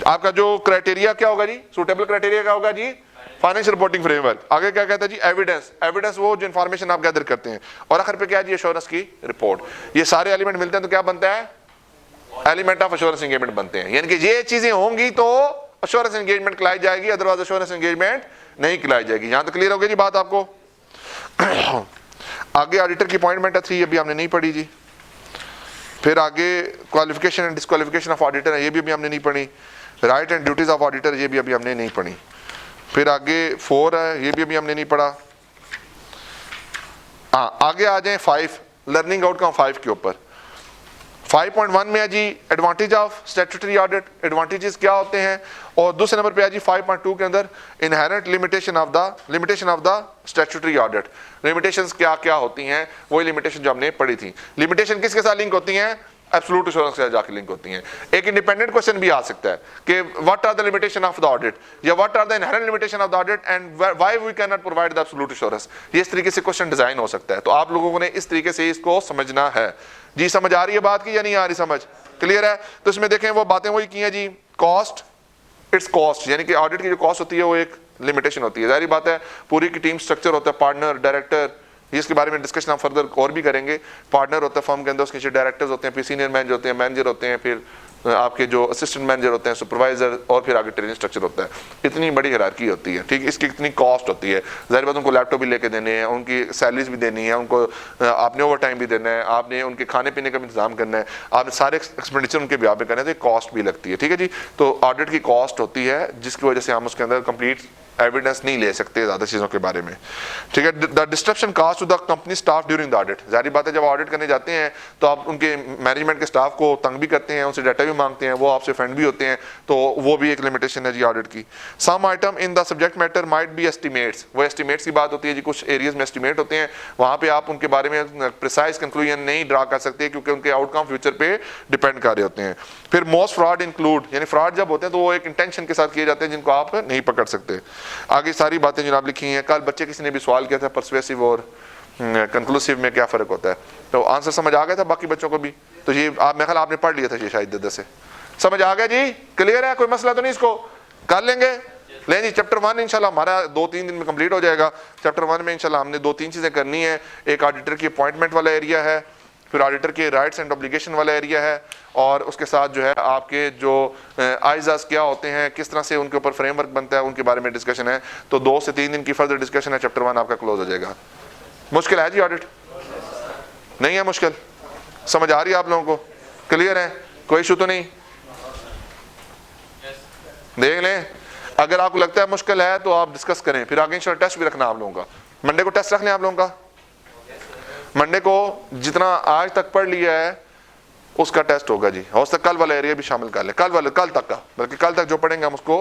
आपका जो क्राइटेरिया क्या होगा जी, सूटेबल क्राइटेरिया क्या होगा जी, फाइनेंशियल रिपोर्टिंग फ्रेमवर्क। आगे क्या कहता है जी, एविडेंस। एविडेंस वो जो इंफॉर्मेशन आप गैदर करते हैं, और आखिर पे क्या है जी, एश्योरेंस की रिपोर्ट। ये सारे एलिमेंट मिलते हैं तो क्या बनता है, एलिमेंट ऑफ एश्योरेंस एंगेजमेंट बनते हैं। यानी कि ये चीजें होंगी तो एश्योरेंस एंगेजमेंट कहलाई जाएगी, अदरवाइज एश्योरेंस एंगेजमेंट नहीं कहलाई जाएगी। यहां तो क्लियर हो गई जी बात आपको। आगे ऑडिटर की अपॉइंटमेंट है 3, अभी हमने नहीं पढ़ी जी। फिर आगे qualification and disqualification of auditor है, ये भी अभी हमने नहीं पढ़ी। Right and duties of auditor, ये भी अभी हमने नहीं पढ़ी। फिर आगे 4 है, ये भी अभी हमने नहीं पढ़ा। हाँ आगे आ जाए 5, लर्निंग आउटकम 5 के ऊपर। 5.1 में है जी advantage of statutory audit, advantages क्या होते हैं। और दूसरे नंबर पे है जी 5.2 के अंदर inherent limitation of the statutory audit. Limitations क्या क्या होती हैं, वही लिमिटेशन जो हमने पढ़ी थी। लिमिटेशन किसके साथ लिंक होती हैं, एब्सोल्यूट एश्योरेंस के साथ जाके लिंक होती हैं। एक इंडिपेंडेंट क्वेश्चन भी आ सकता है कि what are the limitation of the audit, या what are the inherent limitation of the audit and why we can not provide the absolute assurance. ये इस तरीके से क्वेश्चन डिजाइन हो सकता है, तो आप लोगों ने इस तरीके से इसको समझना है जी। समझ आ रही है बात की या नहीं आ रही, समझ क्लियर है। तो इसमें देखें वो बातें वही की हैं जी, कॉस्ट, इट्स कॉस्ट, यानी कि ऑडिट की जो कॉस्ट होती है वो एक लिमिटेशन होती है। जाहिर बात है पूरी की टीम स्ट्रक्चर होता है, पार्टनर, डायरेक्टर, इसके बारे में डिस्कशन हम फर्दर और भी करेंगे। पार्टनर होता है फर्म के अंदर, उसके नीचे डायरेक्टर्स होते हैं, फिर सीनियर मैनेजर होते हैं, फिर आपके जो असिस्टेंट मैनेजर होते हैं, सुपरवाइजर, और फिर आगे ट्रेनिंग स्ट्रक्चर होता है। इतनी बड़ी हायरार्की होती है, ठीक। इसकी इतनी कॉस्ट होती है, जाहिर बात उनको लैपटॉप भी लेके देने हैं, उनकी सैलरीज भी देनी है, उनको आपने ओवर टाइम भी देना है, आपने उनके खाने पीने का भी इंतजाम करना है, आपने सारे एक्सपेंडिचर उनके ब्याह पे करना है, तो कॉस्ट भी लगती है, ठीक है जी। तो ऑडिट की कॉस्ट होती है, जिसकी वजह से हम उसके अंदर कंप्लीट एविडेंस नहीं ले सकते ज़्यादा चीज़ों के बारे में, ठीक है। The disruption cost to the company staff during the audit, जारी बात है जब ऑडिट करने जाते हैं तो आप उनके मैनेजमेंट के स्टाफ को तंग भी करते हैं, उनसे डाटा भी मांगते हैं, वो आपसे फ्रेंड भी होते हैं, तो वो भी एक लिमिटेशन है जी ऑडिट की। Some item in the subject matter might be estimates, वो एस्टिमेट्स की बात होती है जी, कुछ एरियाज में एस्टिमेट होते हैं, वहाँ पे आप उनके बारे में प्रिसाइज कंक्लूजन नहीं ड्रा कर सकते, क्योंकि उनके आउटकम फ्यूचर पे डिपेंड कर रहे होते हैं। फिर मोस्ट फ्रॉड इंक्लूड, यानी फ्रॉड जब होते हैं तो वो एक इंटेंशन के साथ किए जाते हैं, जिनको आप नहीं पकड़ सकते। आगे सारी बातें जनाब लिखी हैं। कल बच्चे किसी ने भी सवाल किया था परसुएसिव और कंक्लूसिव में क्या फ़र्क होता है, तो आंसर समझ आ गया था बाकी बच्चों को भी। तो ये आप मेरे ख्याल आपने पढ़ लिया था ये शायद दस से, समझ आ गया जी, क्लियर है, कोई मसला तो नहीं, इसको कर लेंगे। लें जी, चैप्टर 1 इंशाल्लाह हमारा 2-3 दिन में कंप्लीट हो जाएगा। चैप्टर 1 में इंशाल्लाह हमने 2-3 चीज़ें करनी है। एक ऑडिटर की अपॉइंटमेंट वाला एरिया है, फिर ऑडिटर के राइट्स एंड ऑब्लिगेशन वाला एरिया है, और उसके साथ जो है आपके जो आइजाज क्या होते हैं, किस तरह से उनके ऊपर फ्रेमवर्क बनता है, उनके बारे में डिस्कशन है। तो 2 से 3 दिन की फर्दर डिस्कशन है, चैप्टर 1 आपका क्लोज हो जाएगा। मुश्किल है जी ऑडिट? नहीं है मुश्किल? समझ आ रही है आप लोगों को? क्लियर है? कोई इशू तो नहीं? देख लें, अगर आपको लगता है मुश्किल है तो आप डिस्कस करें, फिर आगे इंशाल्लाह टेस्ट भी रखना आप लोगों का। मंडे को टेस्ट रख लें आप लोगों का। मंडे को जितना आज तक पढ़ लिया है उसका टेस्ट होगा जी, हो सकता कल वाला एरिया भी शामिल कर ले, कल तक का, बल्कि कल तक जो पढ़ेंगे हम उसको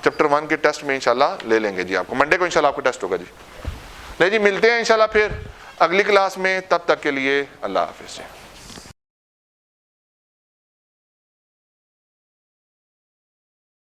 चैप्टर 1 के टेस्ट में इंशाल्लाह ले लेंगे जी। आपको मंडे को इंशाल्लाह आपको टेस्ट होगा जी। नहीं जी, मिलते हैं इंशाल्लाह फिर अगली क्लास में, तब तक के लिए अल्लाह हाफिज़।